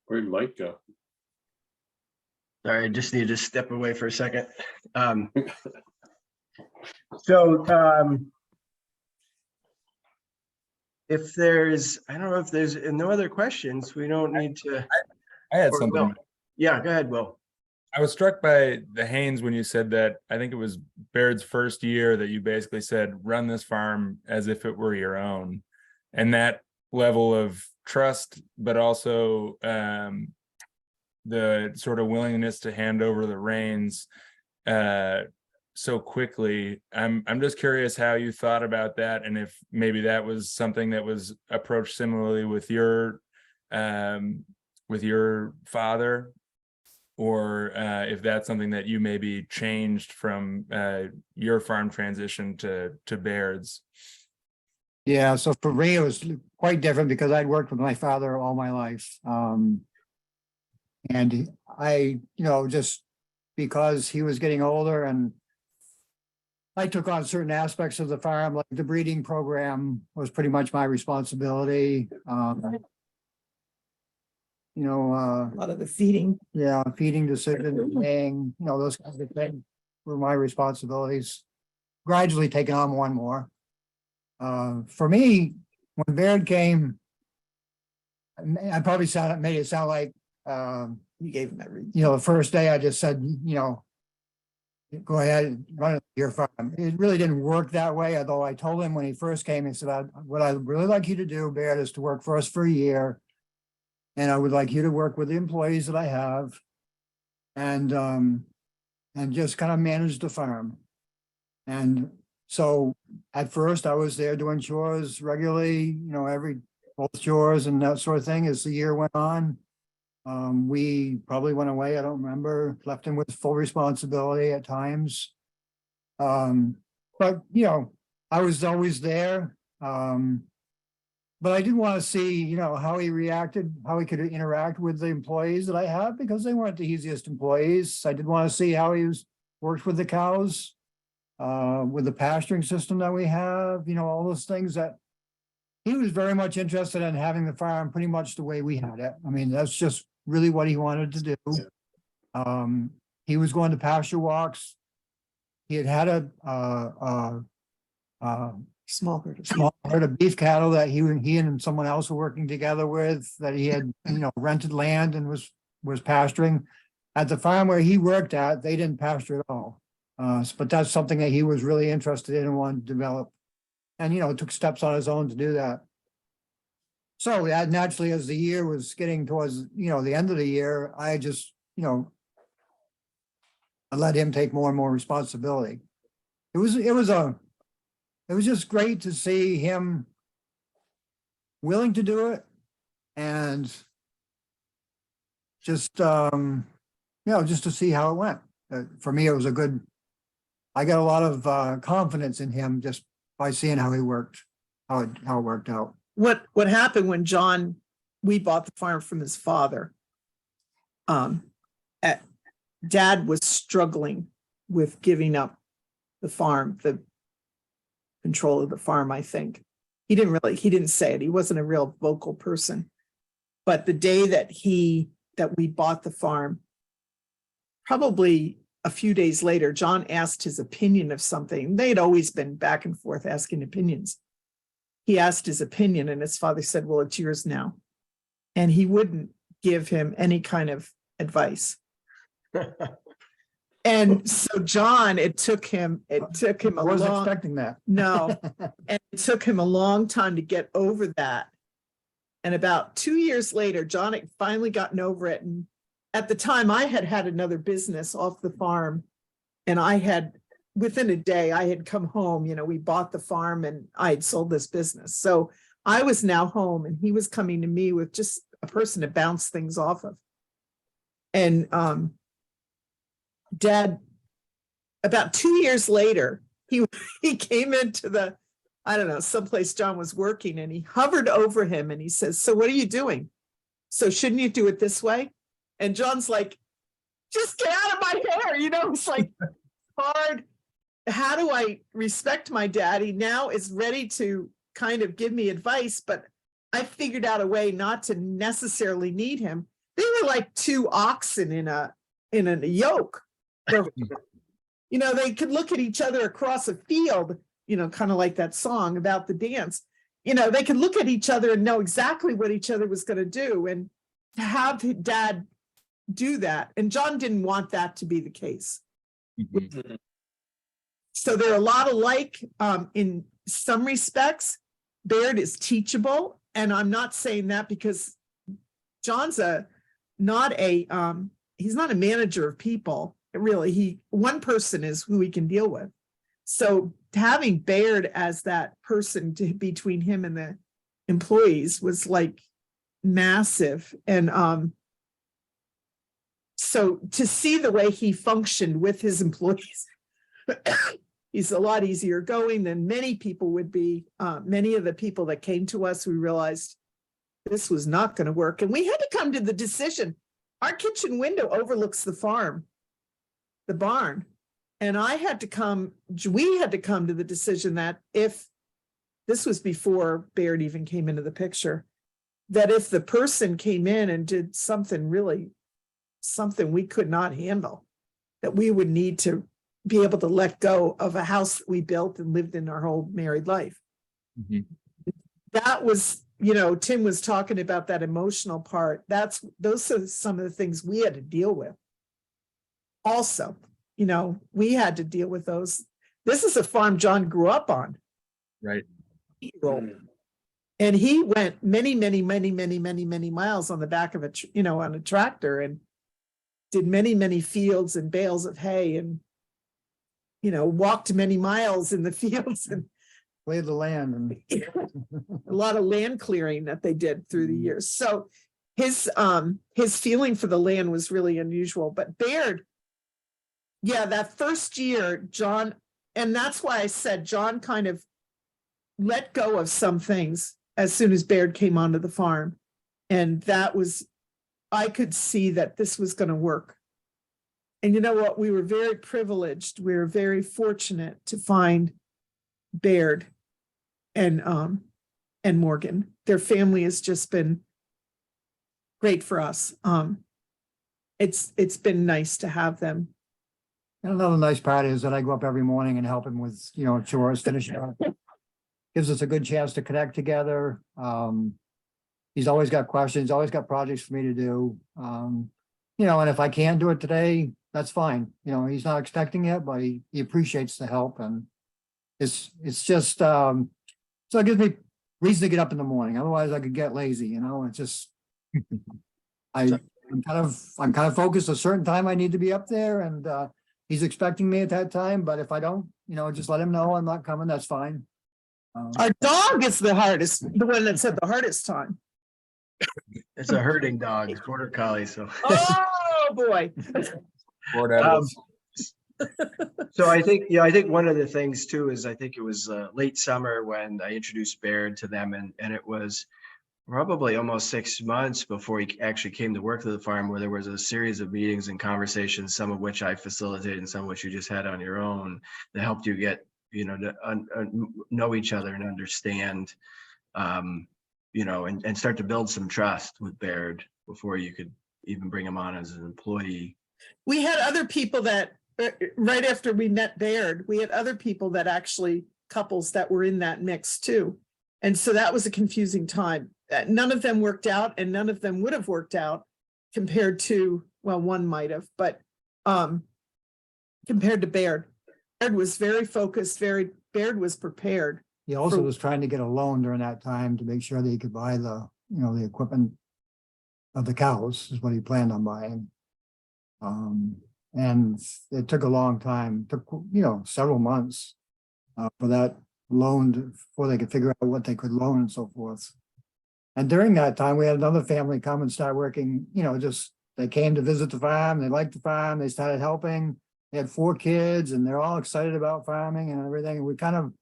Where'd Mike go? Sorry, I just need to step away for a second. If there's, I don't know if there's no other questions, we don't need to. I had or something. Will. Yeah, go ahead, Will. I was struck by the Haynes when you said that. I think it was Baird's first year that you basically said, run this farm as if it were your own. And that level of trust, but also the sort of willingness to hand over the reins so quickly. I'm just curious how you thought about that, and if maybe that was something that was approached similarly with your father. or if that's something that you maybe changed from your farm transition to Baird's. Yeah, so for me, it was quite different because I'd worked with my father all my life. And I, just because he was getting older and I took on certain aspects of the farm, like the breeding program was pretty much my responsibility. A lot of the feeding. Yeah, feeding decisions, weighing, those kinds of things were my responsibilities. Gradually taking on one more. For me, when Baird came, I probably made it sound like You gave him every. the first day I just said, go ahead and run your farm. It really didn't work that way, although I told him when he first came, he said, what I'd really like you to do, Baird, is to work for us for a year. And I would like you to work with the employees that I have and just kind of manage the farm. And so at first I was there doing chores regularly, both chores and that sort of thing. As the year went on, we probably went away. I don't remember, left him with full responsibility at times. But I was always there. But I did want to see, how he reacted, how he could interact with the employees that I have, because they weren't the easiest employees. I did want to see how he worked with the cows, with the pasturing system that we have, all those things that he was very much interested in having the farm pretty much the way we had it. I mean, that's just really what he wanted to do. He was going to pasture walks. He had a Small herd. small herd of beef cattle that he and someone else were working together with, that he had, rented land and was pasturing. At the farm where he worked at, they didn't pasture at all. But that's something that he was really interested in and wanted to develop. And, took steps on his own to do that. So that naturally, as the year was getting towards, the end of the year, I just, I let him take more and more responsibility. It was just great to see him willing to do it and just, just to see how it went. For me, it was I got a lot of confidence in him just by seeing how he worked, how it worked out. What happened when we bought the farm from his father? Dad was struggling with giving up the farm, the control of the farm, I think. He didn't say it. He wasn't a real vocal person. But the day that we bought the farm, probably a few days later, John asked his opinion of something. They'd always been back and forth asking opinions. He asked his opinion and his father said, well, it's yours now. And he wouldn't give him any kind of advice. And so John, it took him I wasn't expecting that. No, and it took him a long time to get over that. And about 2 years later, John had finally gotten over it. And at the time I had another business off the farm, and within a day, I had come home, we bought the farm and I had sold this business. So I was now home and he was coming to me with just a person to bounce things off of. And Dad, about 2 years later, he came into someplace John was working, and he hovered over him and he says, so what are you doing? So shouldn't you do it this way? And John's like, just get out of my hair. It's like hard. How do I respect my daddy? Now is ready to kind of give me advice, but I figured out a way not to necessarily need him. They were like two oxen in a yoke. They could look at each other across a field, kind of like that song about the dance. They could look at each other and know exactly what each other was going to do. And to have Dad do that, and John didn't want that to be the case. Mm-hmm. So they're a lot alike in some respects. Baird is teachable, and I'm not saying that because John's he's not a manager of people. Really, one person is who he can deal with. So having Baird as that person between him and the employees was like massive. And So to see the way he functioned with his employees, he's a lot easier going than many people would be. Many of the people that came to us, we realized this was not going to work. And we had to come to the decision. Our kitchen window overlooks the farm, the barn. And we had to come to the decision that if this was before Baird even came into the picture, that if the person came in and did something we could not handle, that we would need to be able to let go of a house that we built and lived in our whole married life. Mhm. That was, Tim was talking about that emotional part. Those are some of the things we had to deal with. Also, we had to deal with those. This is a farm John grew up on. Right. And he went many miles on the back of on a tractor and did many fields and bales of hay and, walked many miles in the fields and Play the land and a lot of land clearing that they did through the years. So his feeling for the land was really unusual. But Baird, that first year, John, and that's why I said John kind of let go of some things as soon as Baird came onto the farm. And I could see that this was going to work. And you know what? We were very privileged. We were very fortunate to find Baird and Morgan. Their family has just been great for us. It's been nice to have them. And another nice part is that I go up every morning and help him with, chores, finishing up. Gives us a good chance to connect together. He's always got questions, always got projects for me to do. And if I can't do it today, that's fine. He's not expecting it, but he appreciates the help. And it's just, so it gives me reason to get up in the morning. Otherwise I could get lazy, it's just, I'm kind of focused a certain time I need to be up there, and he's expecting me at that time. But if I don't, just let him know I'm not coming. That's fine. Our dog is the one that's at the hardest time. It's a herding dog, border collie. So, Oh boy. So I think one of the things too is I think it was late summer when I introduced Baird to them, and it was probably almost 6 months before he actually came to work at the farm, where there was a series of meetings and conversations, some of which I facilitated and some of which you just had on your own, that helped you get to know each other and understand, and start to build some trust with Baird before you could even bring him on as an employee. We had other people that right after we met Baird, we had other people that actually couples that were in that mix too. And so that was a confusing time. None of them worked out, and none of them would have worked out compared to, well, one might have, but compared to Baird. Baird was very focused, Baird was prepared. He also was trying to get a loan during that time to make sure that he could buy the equipment of the cows, is what he planned on buying. And it took a long time, took, several months for that loan before they could figure out what they could loan and so forth. And during that time, we had another family come and start working, they came to visit the farm, they liked the farm, they started helping. They had 4 kids and they're all excited about farming and everything. And we kind of,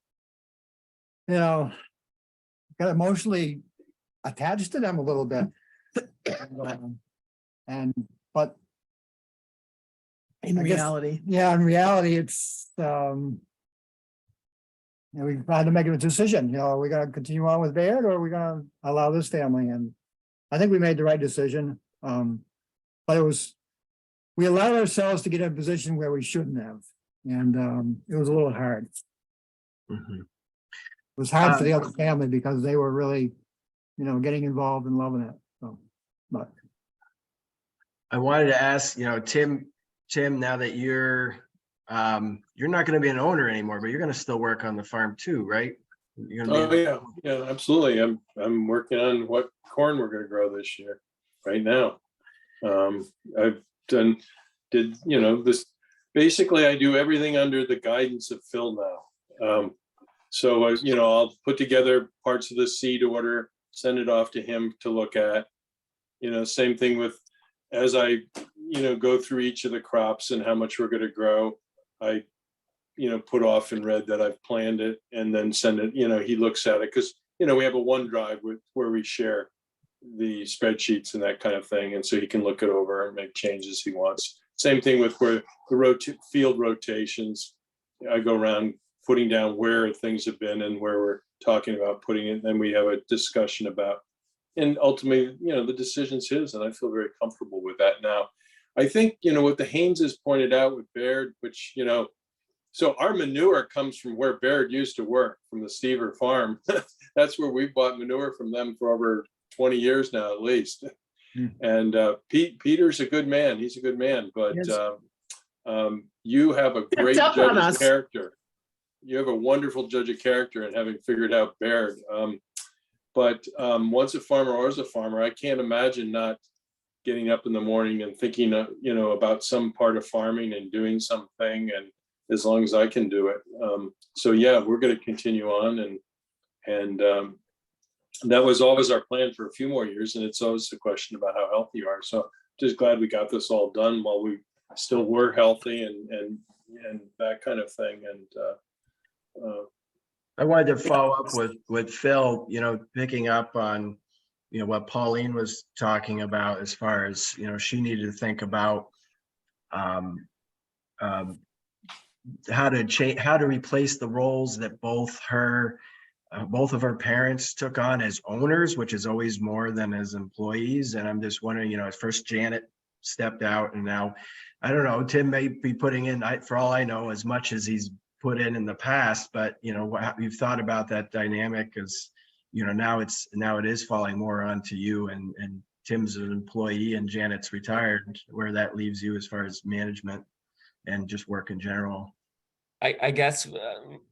got emotionally attached to them a little bit. But In reality, it's, we had to make a decision, are we going to continue on with Baird, or are we going to allow this family? And I think we made the right decision. But we allowed ourselves to get in a position where we shouldn't have. And it was a little hard. Mm-hmm. It was hard for the other family because they were really, getting involved and loving it. So, but I wanted to ask, Tim, now that you're not going to be an owner anymore, but you're going to still work on the farm too, right? Yeah, absolutely. I'm working on what corn we're going to grow this year right now. I've did this. Basically, I do everything under the guidance of Phil now. So I'll put together parts of the seed order, send it off to him to look at. Same thing with as I, go through each of the crops and how much we're going to grow, I, put off in red that I've planned it and then send it, he looks at it because, we have a OneDrive where we share the spreadsheets and that kind of thing. And so he can look it over and make changes he wants. Same thing with where the field rotations. I go around putting down where things have been and where we're talking about putting it. Then we have a discussion about, and ultimately, the decision's his, and I feel very comfortable with that now. I think, what the Haynes has pointed out with Baird, which, so our manure comes from where Baird used to work, from the Stever farm. That's where we've bought manure from them for over 20 years now, at least. And Peter's a good man. He's a good man, but Yes. You have a great up on judge us. of character. You have a wonderful judge of character and having figured out Baird. But once a farmer, always a farmer. I can't imagine not getting up in the morning and thinking, about some part of farming and doing something. And as long as I can do it. So yeah, we're going to continue on, and that was always our plan for a few more years. And it's always a question about how healthy you are. So just glad we got this all done while we still were healthy and that kind of thing. And I wanted to follow up with Phil, picking up on, what Pauline was talking about as far as, she needed to think about how to replace the roles that both of her parents took on as owners, which is always more than as employees. And I'm just wondering, at first Janet stepped out, and now, I don't know, Tim may be putting in, for all I know, as much as he's put in the past, but you've thought about that dynamic as, now it is falling more onto you, and Tim's an employee and Janet's retired, where that leaves you as far as management and just work in general. I guess,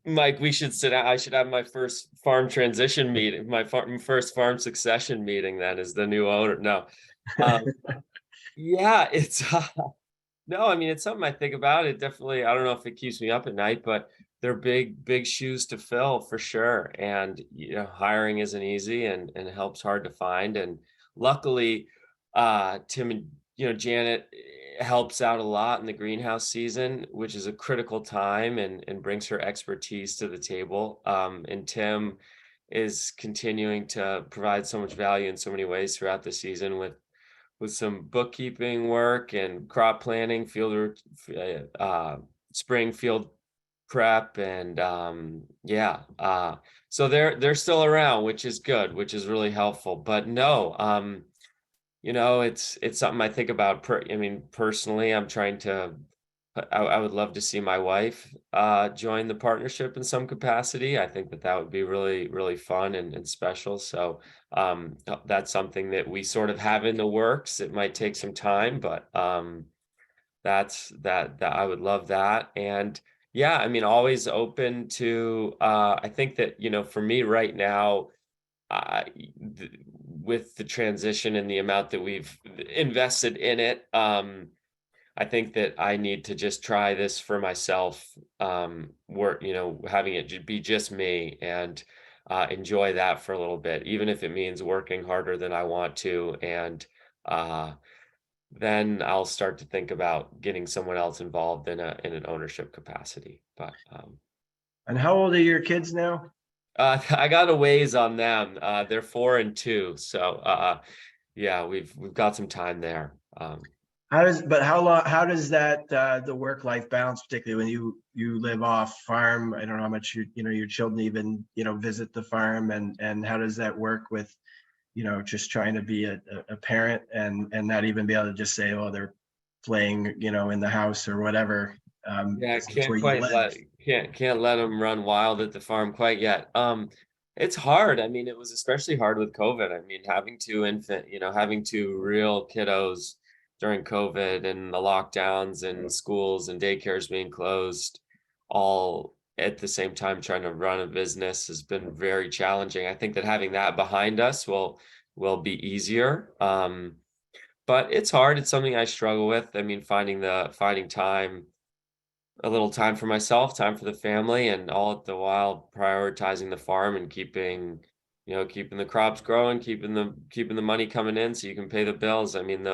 Mike, we should sit down. I should have my first farm transition meeting, first farm succession meeting then as the new owner. No. Yeah, it's no, I mean, it's something I think about. It definitely, I don't know if it keeps me up at night, but they're big shoes to fill for sure. And, hiring isn't easy and help's hard to find. And luckily, Tim and, Janet helps out a lot in the greenhouse season, which is a critical time and brings her expertise to the table. And Tim is continuing to provide so much value in so many ways throughout the season with some bookkeeping work and crop planning, spring field prep, and so they're still around, which is good, which is really helpful. But no, it's something I think about. Personally, I'm trying to. I would love to see my wife join the partnership in some capacity. I think that would be really, really fun and special. So that's something that we sort of have in the works. It might take some time, but that I would love that. And yeah, always open to. I think that for me right now, with the transition and the amount that we've invested in it, I think that I need to just try this for myself, having it be just me and enjoy that for a little bit, even if it means working harder than I want to. And then I'll start to think about getting someone else involved in an ownership capacity. But And how old are your kids now? I got a ways on them. They're 4 and 2. So yeah, we've got some time there. How does that the work-life balance, particularly when you live off farm? I don't know how much your children even visit the farm, and how does that work with just trying to be a parent and not even be able to just say, oh, they're playing in the house or whatever. Yeah, can't let them run wild at the farm quite yet. It's hard. It was especially hard with COVID. Having two real kiddos during COVID and the lockdowns and schools and daycares being closed all at the same time, trying to run a business has been very challenging. I think that having that behind us will be easier. But it's hard. It's something I struggle with. Finding time, a little time for myself, time for the family, and all the while prioritizing the farm and keeping you know, keeping the crops growing, keeping the money coming in so you can pay the bills. I mean,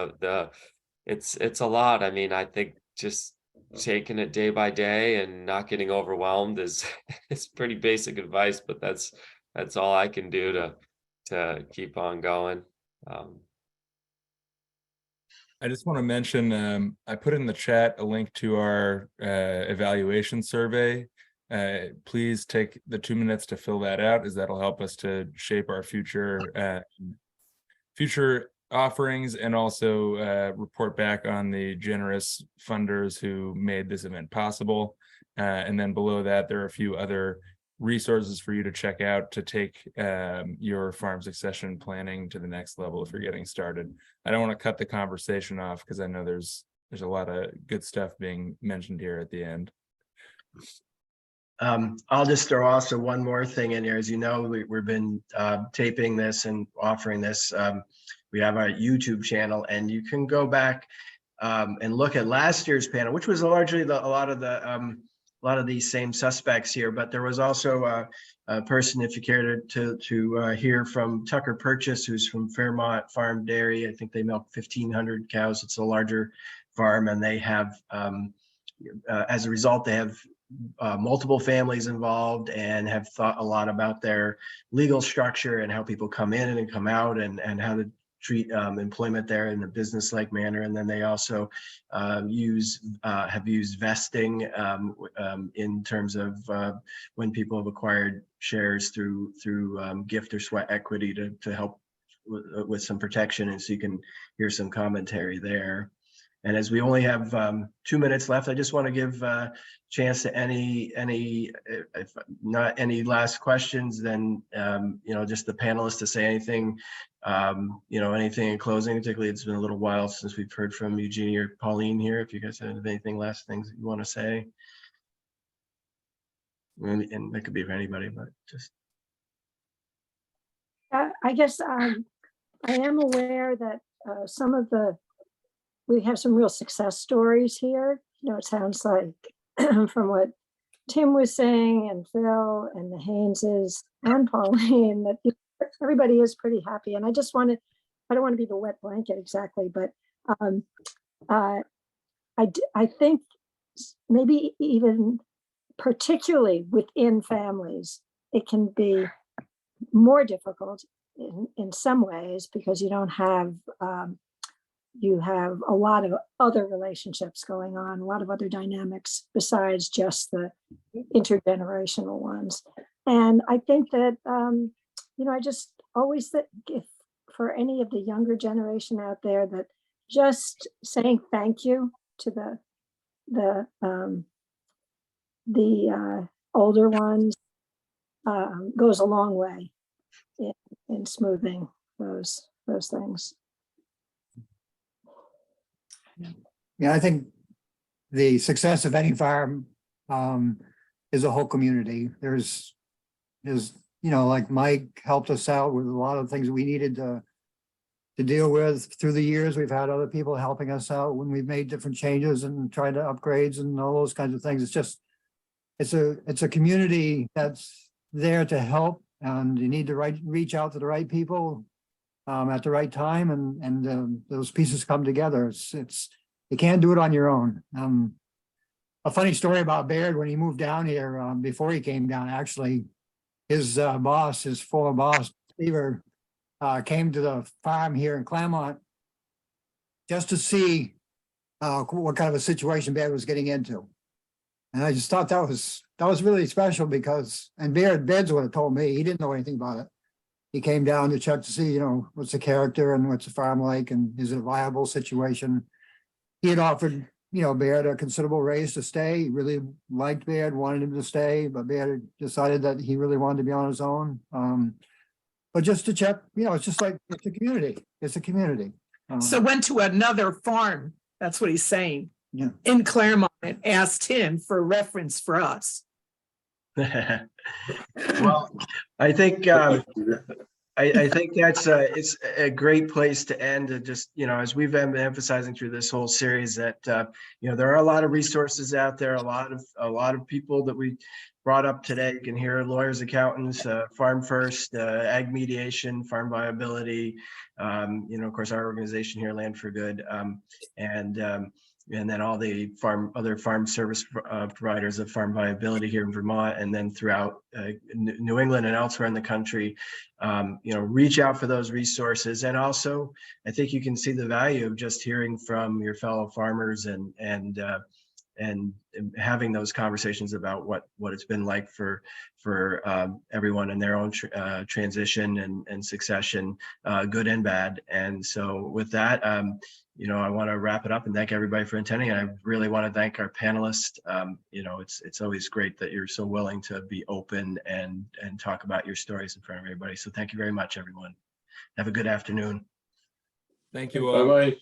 it's a lot. I mean, I think just taking it day by day and not getting overwhelmed is pretty basic advice, but that's all I can do to keep on going. I just want to mention, I put in the chat a link to our evaluation survey. Please take the 2 minutes to fill that out, as that'll help us to shape our future offerings, and also report back on the generous funders who made this event possible. And then below that, there are a few other resources for you to check out to take your farm succession planning to the next level if you're getting started. I don't want to cut the conversation off because I know there's a lot of good stuff being mentioned here at the end. I'll just throw also one more thing in here. As you know, we've been taping this and offering this. We have our YouTube channel, and you can go back and look at last year's panel, which was largely a lot of these same suspects here. But there was also a person, if you care to hear from Tucker Purchase, who's from Vermont Farm Dairy. I think they milk 1,500 cows. It's a larger farm, and they have, as a result, they have multiple families involved and have thought a lot about their legal structure and how people come in and come out, and how to treat employment there in a business-like manner. And then they also have used vesting in terms of when people have acquired shares through gift or sweat equity to help with some protection. And so you can hear some commentary there. And as we only have 2 minutes left, I just want to give a chance to if not any last questions, then just the panelists to say anything, anything in closing. Particularly, it's been a little while since we've heard from Eugenie or Pauline here. If you guys have anything, last things that you want to say, and that could be for anybody, but just. I guess I am aware that we have some real success stories here. It sounds like from what Tim was saying, and Phil and the Hayneses and Pauline, that everybody is pretty happy. And I don't want to be the wet blanket exactly, but I think maybe even particularly within families, it can be more difficult in some ways, because you don't have you have a lot of other relationships going on, a lot of other dynamics besides just the intergenerational ones. And I think that, I just always think, if for any of the younger generation out there, that just saying thank you to the older ones goes a long way in smoothing those things. Yeah, I think the success of any farm is a whole community. There's like Mike helped us out with a lot of things we needed to deal with through the years. We've had other people helping us out when we've made different changes and tried to upgrades and all those kinds of things. It's a community that's there to help, and you need to reach out to the right people at the right time, and those pieces come together. You can't do it on your own. A funny story about Baird: when he moved down here, before he came down, actually, his former boss, Steve, came to the farm here in Claremont just to see what kind of a situation Baird was getting into. And I just thought that was really special, because, and Baird's would have told me, he didn't know anything about it. He came down to check to see, what's the character and what's the farm like, and is it a viable situation. He had offered, Baird a considerable raise to stay. He really liked Baird, wanted him to stay, but Baird decided that he really wanted to be on his own. But just to check, it's just like, it's a community. It's a community. So went to another farm. That's what he's saying. Yeah. In Claremont, and asked him for reference for us. Well, I think I think that's it's a great place to end. And just, as we've been emphasizing through this whole series, that there are a lot of resources out there, a lot of people that we brought up today. You can hear lawyers, accountants, farm first, ag mediation, farm viability. Of course, our organization here, Land for Good, and then all the other farm service providers of farm viability here in Vermont, and then throughout New England and elsewhere in the country. Reach out for those resources. And also, I think you can see the value of just hearing from your fellow farmers and having those conversations about what it's been like for everyone in their own transition and succession, good and bad. And so with that, I want to wrap it up and thank everybody for attending. And I really want to thank our panelists. It's always great that you're so willing to be open and talk about your stories in front of everybody. So thank you very much, everyone. Have a good afternoon. Thank you all. Bye-bye.